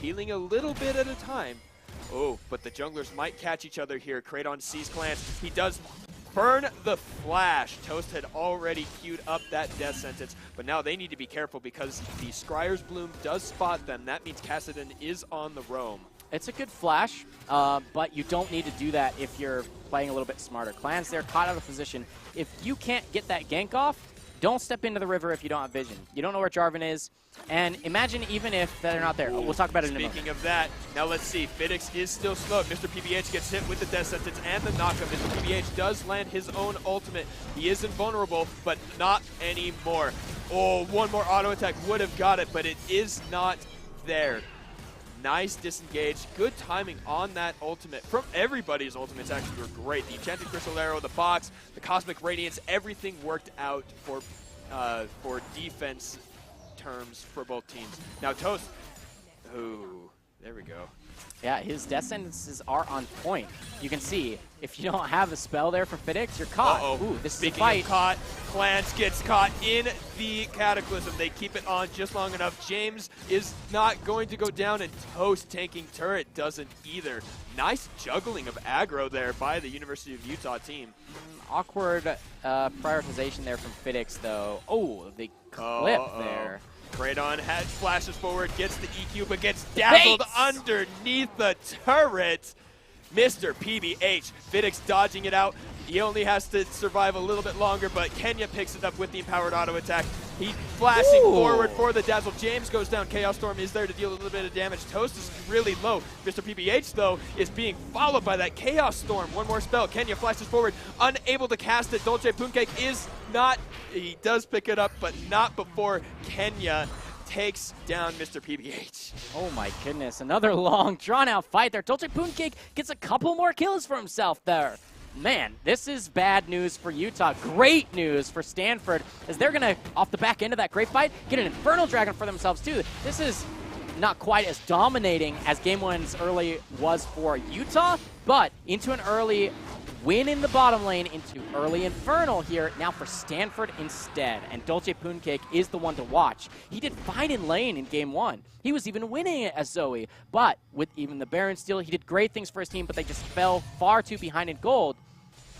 healing a little bit at a time. Oh, but the junglers might catch each other here. Kraydon sees Clans. He does burn the flash. Toast had already queued up that death sentence, but now they need to be careful because the Scryer's Bloom does spot them. That means Kassadin is on the roam.
It's a good flash, but you don't need to do that if you're playing a little bit smarter. Clans, they're caught out of position. If you can't get that gank off, don't step into the river if you don't have vision. You don't know where Jarvan is. And imagine even if they're not there. We'll talk about it in a moment.
Speaking of that, now let's see. Fidix is still slow. Mr. PBH gets hit with the death sentence and the knockup. Mr. PBH does land his own ultimate. He is invulnerable, but not anymore. Oh, one more auto attack would have got it, but it is not there. Nice disengage. Good timing on that ultimate. From everybody's ultimates actually were great. The Enchanted Crystal Arrow, the box, the Cosmic Radiance, everything worked out for defense terms for both teams. Now Toast, ooh, there we go.
Yeah, his death sentences are on point. You can see, if you don't have a spell there for Fidix, you're caught. Ooh, this is a fight.
Speaking of caught, Clans gets caught in the Cataclysm. They keep it on just long enough. James is not going to go down, and Toast tanking turret doesn't either. Nice juggling of aggro there by the University of Utah team.
Awkward prioritization there from Fidix, though. Oh, the clip there.
Kraydon has flashes forward, gets the EQ, but gets dazzled underneath the turret. Mr. PBH, Fidix dodging it out. He only has to survive a little bit longer, but Kenya picks it up with the empowered auto attack. He's flashing
Ooh.
forward for the dazzle. James goes down. Chaos Storm is there to deal a little bit of damage. Toast is really low. Mr. PBH, though, is being followed by that Chaos Storm. One more spell. Kenya flashes forward, unable to cast it. Dolce Pooncake is not, he does pick it up, but not before Kenya takes down Mr. PBH.
Oh my goodness, another long, drawn-out fight there. Dolce Pooncake gets a couple more kills for himself there. Man, this is bad news for Utah. Great news for Stanford, as they're going to, off the back end of that great fight, get an Infernal Dragon for themselves, too. This is not quite as dominating as Game 1's early was for Utah, but into an early win in the bottom lane, into early Infernal here now for Stanford instead. And Dolce Pooncake is the one to watch. He did fine in lane in Game 1. He was even winning it as Zoe, but with even the Baron steal, he did great things for his team, but they just fell far too behind in gold.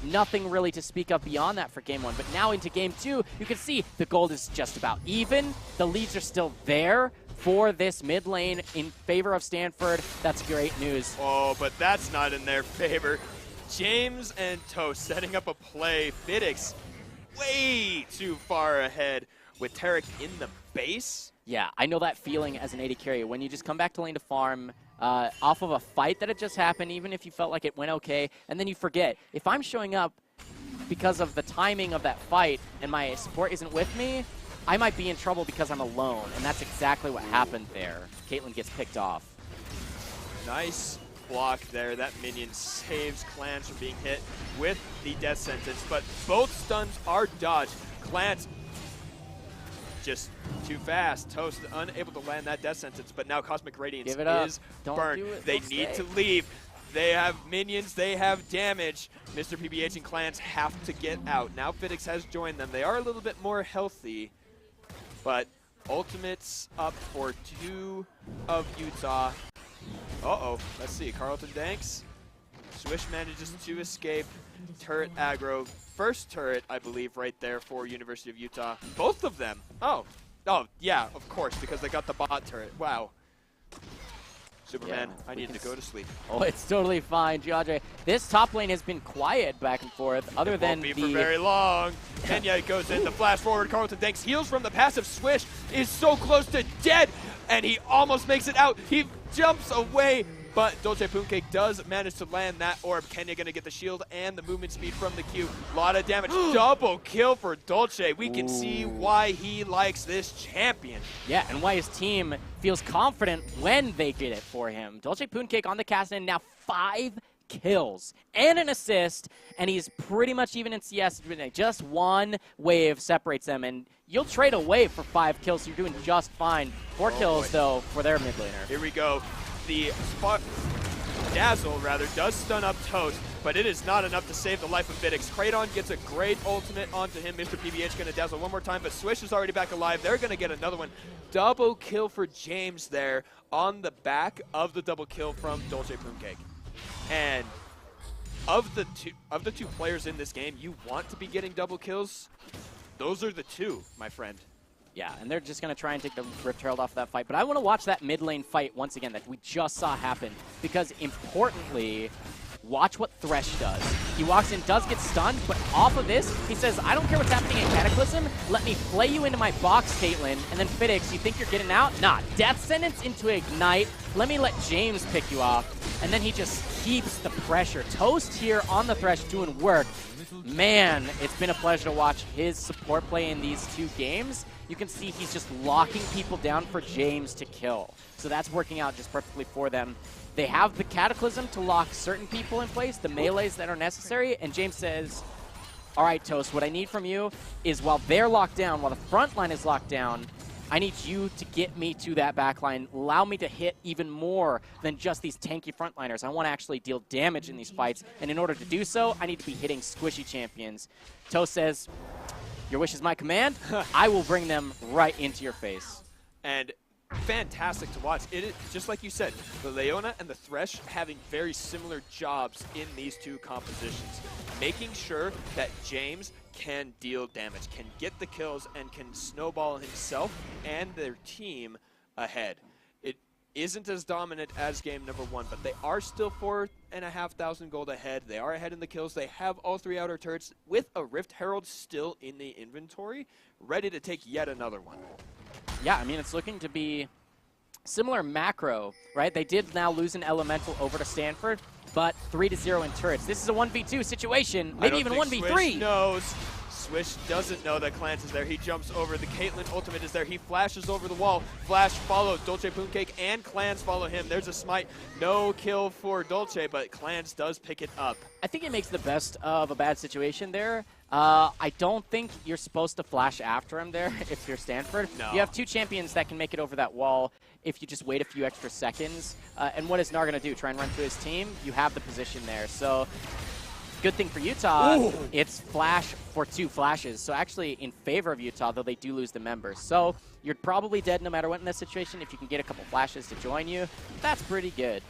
Nothing really to speak of beyond that for Game 1. But now into Game 2, you can see the gold is just about even. The leads are still there for this mid lane in favor of Stanford. That's great news.
Oh, but that's not in their favor. James and Toast setting up a play. Fidix way too far ahead with Tarek in the base.
Yeah, I know that feeling as an AD carry. When you just come back to lane to farm off of a fight that had just happened, even if you felt like it went okay, and then you forget. If I'm showing up because of the timing of that fight and my support isn't with me, I might be in trouble because I'm alone, and that's exactly what happened there. Caitlyn gets picked off.
Nice block there. That minion saves Clans from being hit with the death sentence, but both stuns are dodged. Clans just too fast. Toast unable to land that death sentence, but now Cosmic Radiance is burned. They need to leave. They have minions, they have damage. Mr. PBH and Clans have to get out. Now Fidix has joined them. They are a little bit more healthy, but ultimates up for two of Utah. Uh-oh, let's see, Carlton Danks. Swish manages to escape. Turret aggro. First turret, I believe, right there for University of Utah. Both of them. Oh, yeah, of course, because they got the bot turret. Wow. Superman,
Yeah,
I need to go to sleep.
Oh, it's totally fine, Giadre. This top lane has been quiet back and forth, other than
Won't be for very long. Kenya goes in, the flash forward. Carlton Danks heals from the passive. Swish is so close to dead, and he almost makes it out. He jumps away, but Dolce Pooncake does manage to land that orb. Kenya gonna get the shield and the movement speed from the Q. A lot of damage. Double kill for Dolce. We can see why he likes this champion.
Yeah, and why his team feels confident when they get it for him. Dolce Pooncake on the cast in now 5 kills and an assist, and he's pretty much even in CS. Just one wave separates them, and you'll trade a wave for 5 kills, so you're doing just fine. 4 kills, though, for their mid laner.
Here we go. The Dazzle, rather, does stun up Toast, but it is not enough to save the life of Fidix. Kraydon gets a great ultimate onto him. Mr. PBH going to dazzle one more time, but Swish is already back alive. They're going to get another one. Double kill for James there on the back of the double kill from Dolce Pooncake. And of the two players in this game, you want to be getting double kills. Those are the two, my friend.
Yeah, and they're just going to try and take the Rift Herald off that fight. But I want to watch that mid lane fight once again that we just saw happen. Because, importantly, watch what Thresh does. He walks in, does get stunned, but off of this, he says, I don't care what's happening in Cataclysm. Let me play you into my box, Caitlyn. And then Fidix, you think you're getting out? Nah, Death Sentence into Ignite. Let me let James pick you off. And then he just keeps the pressure. Toast here on the Thresh doing work. Man, it's been a pleasure to watch his support play in these 2 games. You can see he's just locking people down for James to kill. So that's working out just perfectly for them. They have the Cataclysm to lock certain people in place, the melees that are necessary, and James says, all right, Toast, what I need from you is while they're locked down, while the front line is locked down, I need you to get me to that back line, allow me to hit even more than just these tanky frontliners. I want to actually deal damage in these fights, and in order to do so, I need to be hitting squishy champions. Toast says, your wish is my command. I will bring them right into your face.
And fantastic to watch. It is, just like you said, the Leona and the Thresh having very similar jobs in these 2 compositions. Making sure that James can deal damage, can get the kills, and can snowball himself and their team ahead. isn't as dominant as game number 1, but they are still 4,500 gold ahead. They are ahead in the kills. They have all 3 outer turrets with a Rift Herald still in the inventory, ready to take yet another one.
Yeah, I mean, it's looking to be similar macro, right? They did now lose an elemental over to Stanford, but 3-0 in turrets. This is a 1v2 situation, maybe even 1v3.
Swish knows. Swish doesn't know that Clans is there. He jumps over. The Caitlyn ultimate is there. He flashes over the wall. Flash followed. Dolce Pooncake and Clans follow him. There's a smite. No kill for Dolce, but Clans does pick it up.
I think it makes the best of a bad situation there. I don't think you're supposed to flash after him there if you're Stanford.
No.
You have 2 champions that can make it over that wall if you just wait a few extra seconds. And what is Nar going to do? Try and run through his team? You have the position there. So good thing for Utah,
Ooh.
It's flash for 2 flashes. So actually in favor of Utah, though they do lose the members. So you're probably dead no matter what in this situation. If you can get a couple flashes to join you, that's pretty good.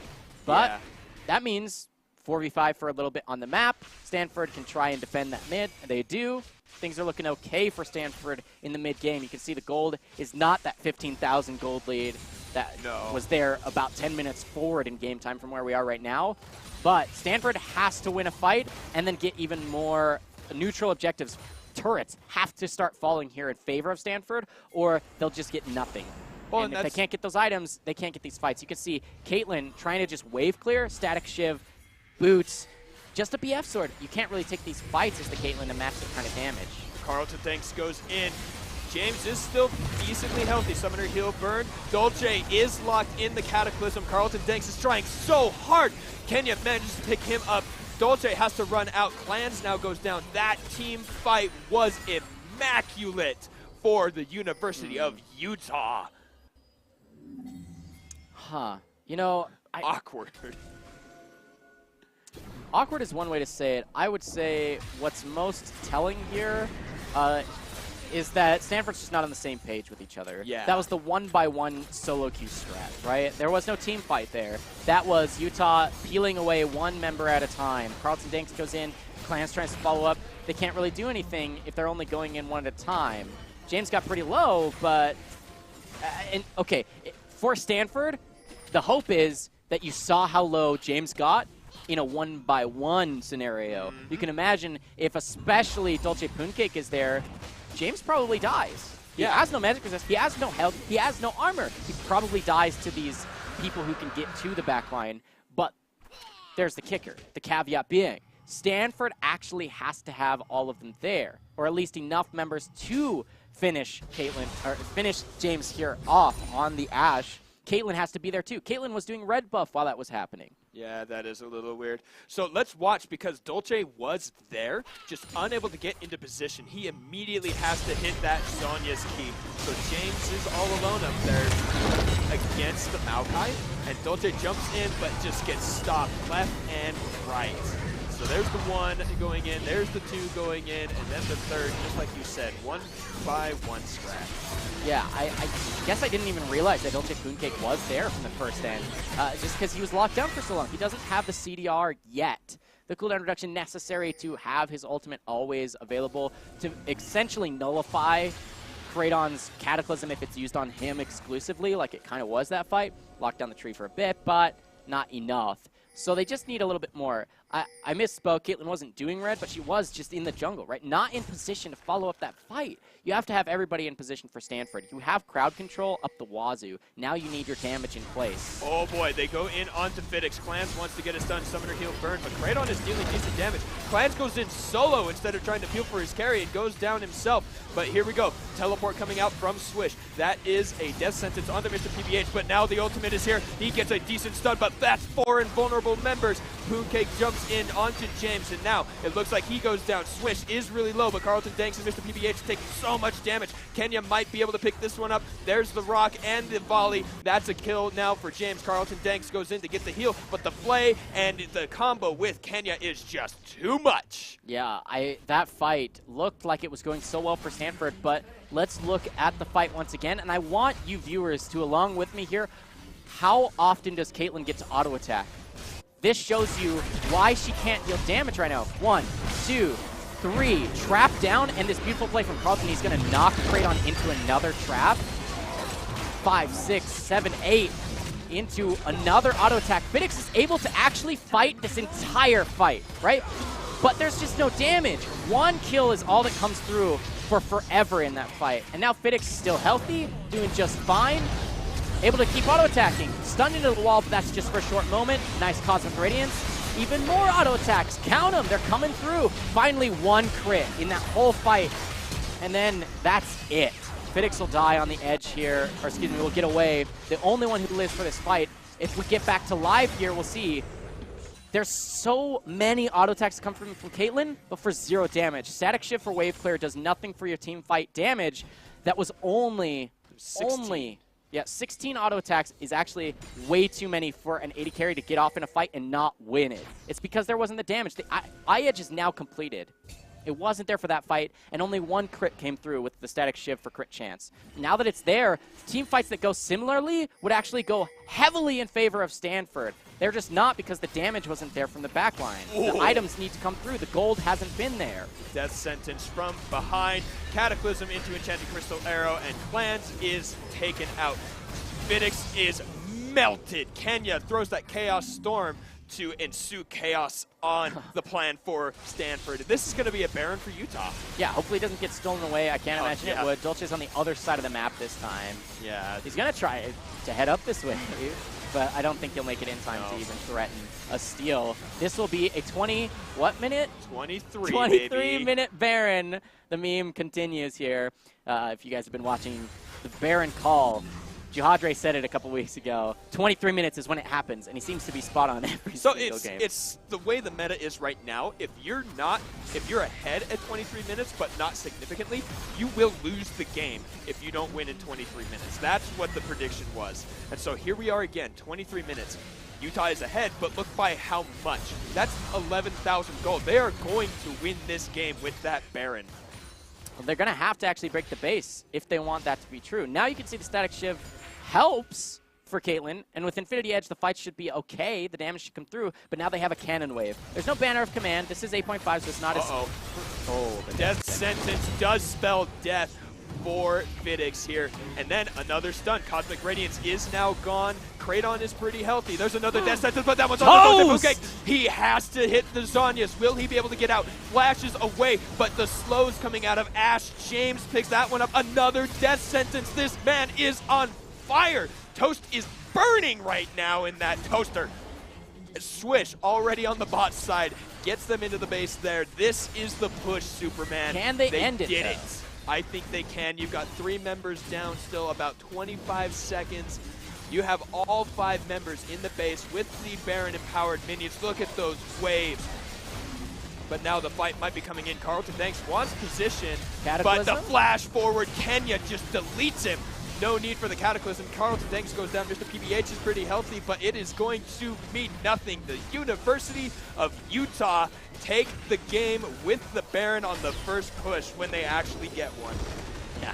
But that means 4v5 for a little bit on the map. Stanford can try and defend that mid. They do. Things are looking okay for Stanford in the mid game. You can see the gold is not that 15,000 gold lead that was there about 10 minutes forward in game time from where we are right now. But Stanford has to win a fight and then get even more neutral objectives. Turrets have to start falling here in favor of Stanford, or they'll just get nothing. Well, and if they can't get those items, they can't get these fights. You can see Caitlyn trying to just wave clear, static shiv, boots, just a BF sword. You can't really take these fights as the Caitlyn to match that kind of damage.
Carlton Thanks goes in. James is still decently healthy. Summoner heal burn. Dolce is locked in the Cataclysm. Carlton Danks is trying so hard. Kenya manages to pick him up. Dolce has to run out. Clans now goes down. That team fight was immaculate for the University of Utah.
Huh. You know,
Awkward.
Awkward is one way to say it. I would say what's most telling here is that Stanford's just not on the same page with each other.
Yeah.
That was the 1-by-1 solo queue strat, right? There was no team fight there. That was Utah peeling away 1 member at a time. Carlton Danks goes in, Clans tries to follow up. They can't really do anything if they're only going in 1 at a time. James got pretty low, but okay, for Stanford, the hope is that you saw how low James got in a 1-by-1 scenario. You can imagine if especially Dolce Pooncake is there, James probably dies. He has no magic resist, he has no health, he has no armor. He probably dies to these people who can get to the backline. But there's the kicker, the caveat being, Stanford actually has to have all of them there, or at least enough members to finish Caitlyn, or finish James here off on the Ashe. Caitlyn has to be there too. Caitlyn was doing red buff while that was happening.
Yeah, that is a little weird. So let's watch, because Dolce was there, just unable to get into position. He immediately has to hit that Zhonya's key. So James is all alone up there against the Maokai, and Dolce jumps in but just gets stopped left and right. So there's the 1 going in, there's the 2 going in, and then the 3rd, just like you said, 1-by-1 strat.
Yeah, I guess I didn't even realize that Dolce Pooncake was there from the first end, just because he was locked down for so long. He doesn't have the CDR yet. The cooldown reduction necessary to have his ultimate always available to essentially nullify Kraydon's Cataclysm if it's used on him exclusively, like it kind of was that fight. Locked down the tree for a bit, but not enough. So they just need a little bit more. I misspoke. Caitlyn wasn't doing red, but she was just in the jungle, right? Not in position to follow up that fight. You have to have everybody in position for Stanford. You have crowd control up the wazoo. Now you need your damage in place.
Oh boy, they go in onto Fiddix. Clans wants to get a stun, Summoner heal burn, but Kraydon is dealing decent damage. Clans goes in solo instead of trying to peel for his carry and goes down himself. But here we go. Teleport coming out from Swish. That is a death sentence onto Mr. PBH, but now the ultimate is here. He gets a decent stun, but that's 4 invulnerable members. Pooncake jumps in onto James, and now it looks like he goes down. Swish is really low, but Carlton Danks and Mr. PBH taking so much damage. Kenya might be able to pick this one up. There's the rock and the volley. That's a kill now for James. Carlton Danks goes in to get the heal, but the flay and the combo with Kenya is just too much.
Yeah, that fight looked like it was going so well for Stanford, but let's look at the fight once again, and I want you viewers to, along with me here, how often does Caitlyn get to auto attack? This shows you why she can't deal damage right now. 1, 2, 3, trap down, and this beautiful play from Carlton. He's going to knock Kraydon into another trap. 5, 6, 7, 8. into another auto attack. Fidix is able to actually fight this entire fight, right? But there's just no damage. One kill is all that comes through for forever in that fight. And now Fidix is still healthy, doing just fine. Able to keep auto attacking. Stunned into the wall, but that's just for a short moment. Nice Cosmic Radiance. Even more auto attacks. Count them. They're coming through. Finally, one crit in that whole fight. And then that's it. Fidix will die on the edge here. Or excuse me, will get away. The only one who lives for this fight. If we get back to live here, we'll see. There's so many auto attacks that come from Caitlyn, but for 0 damage. Static Shift for Wave Clear does nothing for your team fight damage. That was only 16 auto attacks is actually way too many for an AD carry to get off in a fight and not win it. It's because there wasn't the damage. The eye edge is now completed. It wasn't there for that fight, and only one crit came through with the Static Shift for crit chance. Now that it's there, team fights that go similarly would actually go heavily in favor of Stanford. They're just not because the damage wasn't there from the backline. The items need to come through. The gold hasn't been there.
Death Sentence from behind. Cataclysm into Enchanted Crystal Arrow, and Clans is taken out. Fidix is melted. Kenya throws that Chaos Storm to ensue chaos on the plan for Stanford. This is going to be a Baron for Utah.
Yeah, hopefully it doesn't get stolen away. I can't imagine it would. Dolce's on the other side of the map this time.
Yeah.
He's going to try to head up this way, but I don't think he'll make it in time to even threaten a steal. This will be a 23
baby.
minute Baron. The meme continues here. If you guys have been watching the Baron call, Jihadre said it a couple weeks ago. 23 minutes is when it happens, and he seems to be spot on every single game.
It's the way the meta is right now. If you're ahead at 23 minutes, but not significantly, you will lose the game if you don't win in 23 minutes. That's what the prediction was. And so here we are again, 23 minutes. Utah is ahead, but look by how much. That's 11,000 gold. They are going to win this game with that Baron.
Well, they're going to have to actually break the base if they want that to be true. Now you can see the Static Shiv helps for Caitlyn, and with Infinity Edge, the fight should be okay. The damage should come through, but now they have a Cannon Wave. There's no Banner of Command. This is 8.5, so it's not as...
The Death Sentence does spell death for Fidix here. And then another stun. Cosmic Radiance is now gone. Kraton is pretty healthy. There's another Death Sentence, but that one's on the boat. Okay, he has to hit the Zhonya's. Will he be able to get out? Flashes away, but the slows coming out of Ash. James picks that one up. Another Death Sentence. This man is on fire. Toast is burning right now in that toaster. Swish already on the bot side. Gets them into the base there. This is the push, Superman.
Can they end it?
Did it. I think they can. You've got 3 members down still, about 25 seconds. You have all 5 members in the base with the Baron empowered minions. Look at those waves. But now the fight might be coming in. Carlton Danks wants position, but the flash forward, Kenya just deletes him. No need for the Cataclysm. Carlton Danks goes down. Mr. PBH is pretty healthy, but it is going to mean nothing. The University of Utah take the game with the Baron on the first push when they actually get one.
Yeah,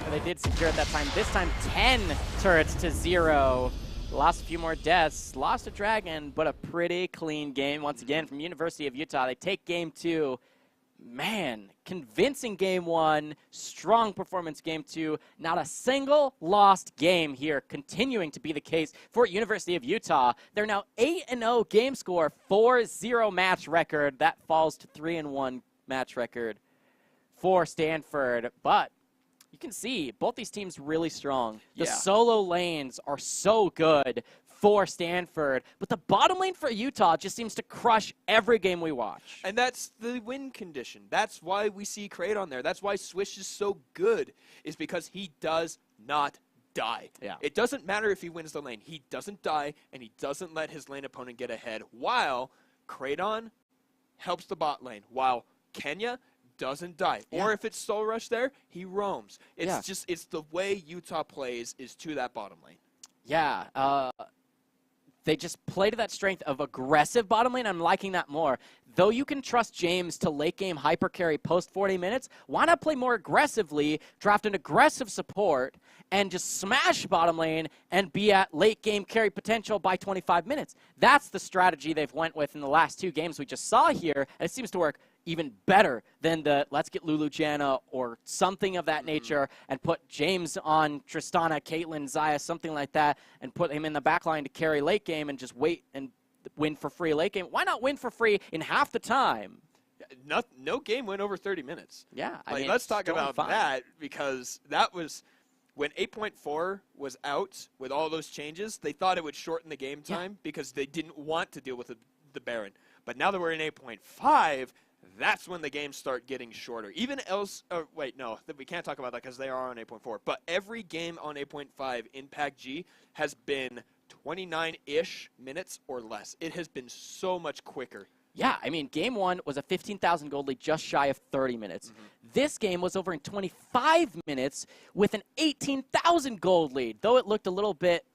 they did secure it that time. This time, 10 turrets to 0. Lost a few more deaths. Lost a dragon, but a pretty clean game once again from University of Utah. They take game 2. Man, convincing game 1, strong performance game 2. Not a single lost game here, continuing to be the case for University of Utah. They're now 8-0 game score, 4-0 match record. That falls to 3-1 match record for Stanford. But you can see both these teams really strong. The solo lanes are so good for Stanford, but the bottom lane for Utah just seems to crush every game we watch.
And that's the win condition. That's why we see Kraton there. That's why Swish is so good, is because he does not die.
Yeah.
It doesn't matter if he wins the lane. He doesn't die, and he doesn't let his lane opponent get ahead, while Kraton helps the bot lane, while Kenya doesn't die. Or if it's Soul Rush there, he roams. It's just, it's the way Utah plays is to that bottom lane.
Yeah, they just play to that strength of aggressive bottom lane. I'm liking that more. Though you can trust James to late game hyper carry post 40 minutes, why not play more aggressively, draft an aggressive support, and just smash bottom lane and be at late game carry potential by 25 minutes? That's the strategy they've went with in the last 2 games we just saw here, and it seems to work even better than the let's get Lulu Jana or something of that nature and put James on Tristana, Caitlyn, Zaya, something like that, and put him in the back line to carry late game and just wait and win for free late game. Why not win for free in half the time?
No game went over 30 minutes.
Yeah. I
Like,
mean,
let's talk about
fine.
that, because that was when 8.4 was out with all those changes, they thought it would shorten the game time because they didn't want to deal with the Baron. But now that we're in 8.5, that's when the games start getting shorter. Even else, wait, no, we can't talk about that because they are on 8.4. But every game on 8.5 in PACG has been 29-ish minutes or less. It has been so much quicker.
Yeah, I mean, game one was a 15,000 gold lead just shy of 30 minutes. This game was over in 25 minutes with an 18,000 gold lead. Though it looked a little bit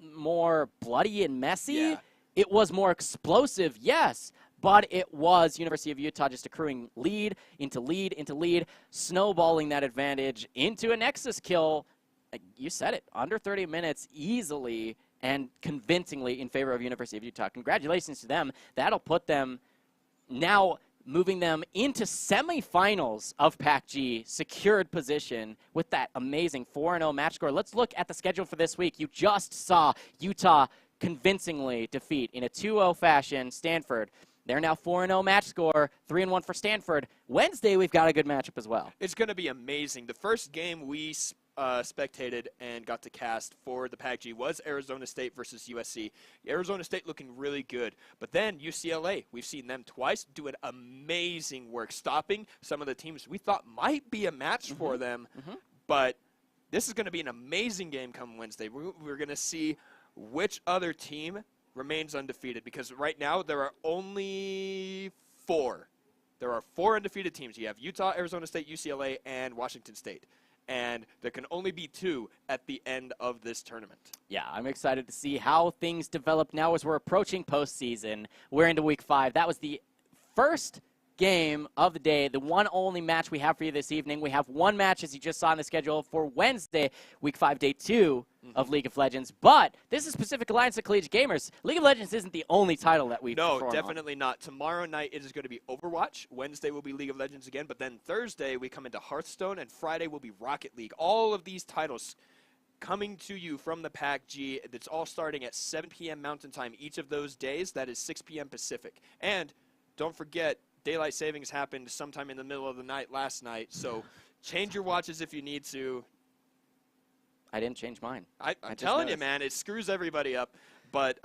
more bloody and messy, it was more explosive, yes. But it was University of Utah just accruing lead into lead into lead, snowballing that advantage into a Nexus kill. Like you said it, under 30 minutes easily and convincingly in favor of University of Utah. Congratulations to them. That'll put them now moving them into semifinals of PACG, secured position with that amazing 4-0 match score. Let's look at the schedule for this week. You just saw Utah convincingly defeat in a 2-0 fashion Stanford. They're now 4-0 match score, 3-1 for Stanford. Wednesday, we've got a good matchup as well.
It's going to be amazing. The first game we spectated and got to cast for the PACG was Arizona State versus USC. Arizona State looking really good. But then UCLA, we've seen them twice doing amazing work, stopping some of the teams we thought might be a match for them. But this is going to be an amazing game come Wednesday. We're going to see which other team remains undefeated, because right now there are only 4. There are 4 undefeated teams. You have Utah, Arizona State, UCLA, and Washington State. And there can only be 2 at the end of this tournament.
Yeah, I'm excited to see how things develop now as we're approaching postseason. We're into week 5. That was the first game of the day, the one only match we have for you this evening. We have one match, as you just saw on the schedule, for Wednesday, week 5, day 2 of League of Legends. But this is Pacific Alliance of Collegiate Gamers. League of Legends isn't the only title that we
No, definitely not. Tomorrow night it is going to be Overwatch. Wednesday will be League of Legends again. But then Thursday we come into Hearthstone, and Friday will be Rocket League. All of these titles coming to you from the PACG. It's all starting at 7 p.m. Mountain Time each of those days. That is 6 p.m. Pacific. And don't forget, daylight savings happened sometime in the middle of the night last night, so change your watches if you need to.
I didn't change mine.
I'm telling you, man, it screws everybody up. But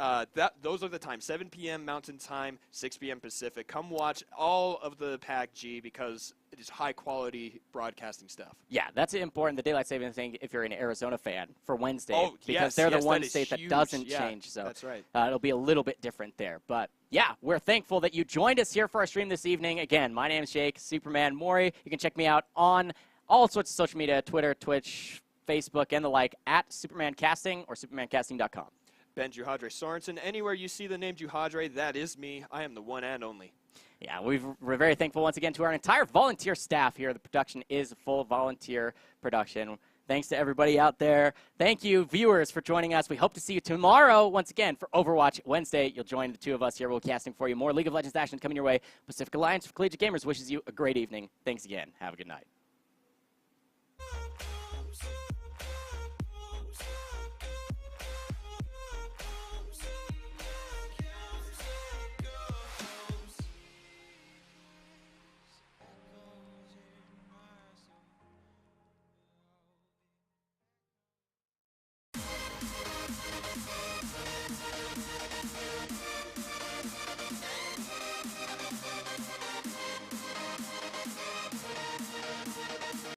those are the times, 7 p.m. Mountain Time, 6 p.m. Pacific. Come watch all of the PACG because it is high-quality broadcasting stuff.
Yeah, that's important, the daylight saving thing, if you're an Arizona fan, for Wednesday.
Oh,
because they're the one state that doesn't change. So
that's right.
It'll be a little bit different there. But, yeah, we're thankful that you joined us here for our stream this evening. Again, my name is Jake, Superman Mori. You can check me out on all sorts of social media, Twitter, Twitch, Facebook, and the like, at SupermanCasting or SupermanCasting.com.
Ben Juhadre Sorensen. Anywhere you see the name Juhadre, that is me. I am the one and only.
Yeah, we're very thankful once again to our entire volunteer staff here. The production is a full volunteer production. Thanks to everybody out there. Thank you, viewers, for joining us. We hope to see you tomorrow once again for Overwatch Wednesday. You'll join the 2 of us here. We'll be casting for you more League of Legends action coming your way. Pacific Alliance for Collegiate Gamers wishes you a great evening. Thanks again. Have a good night.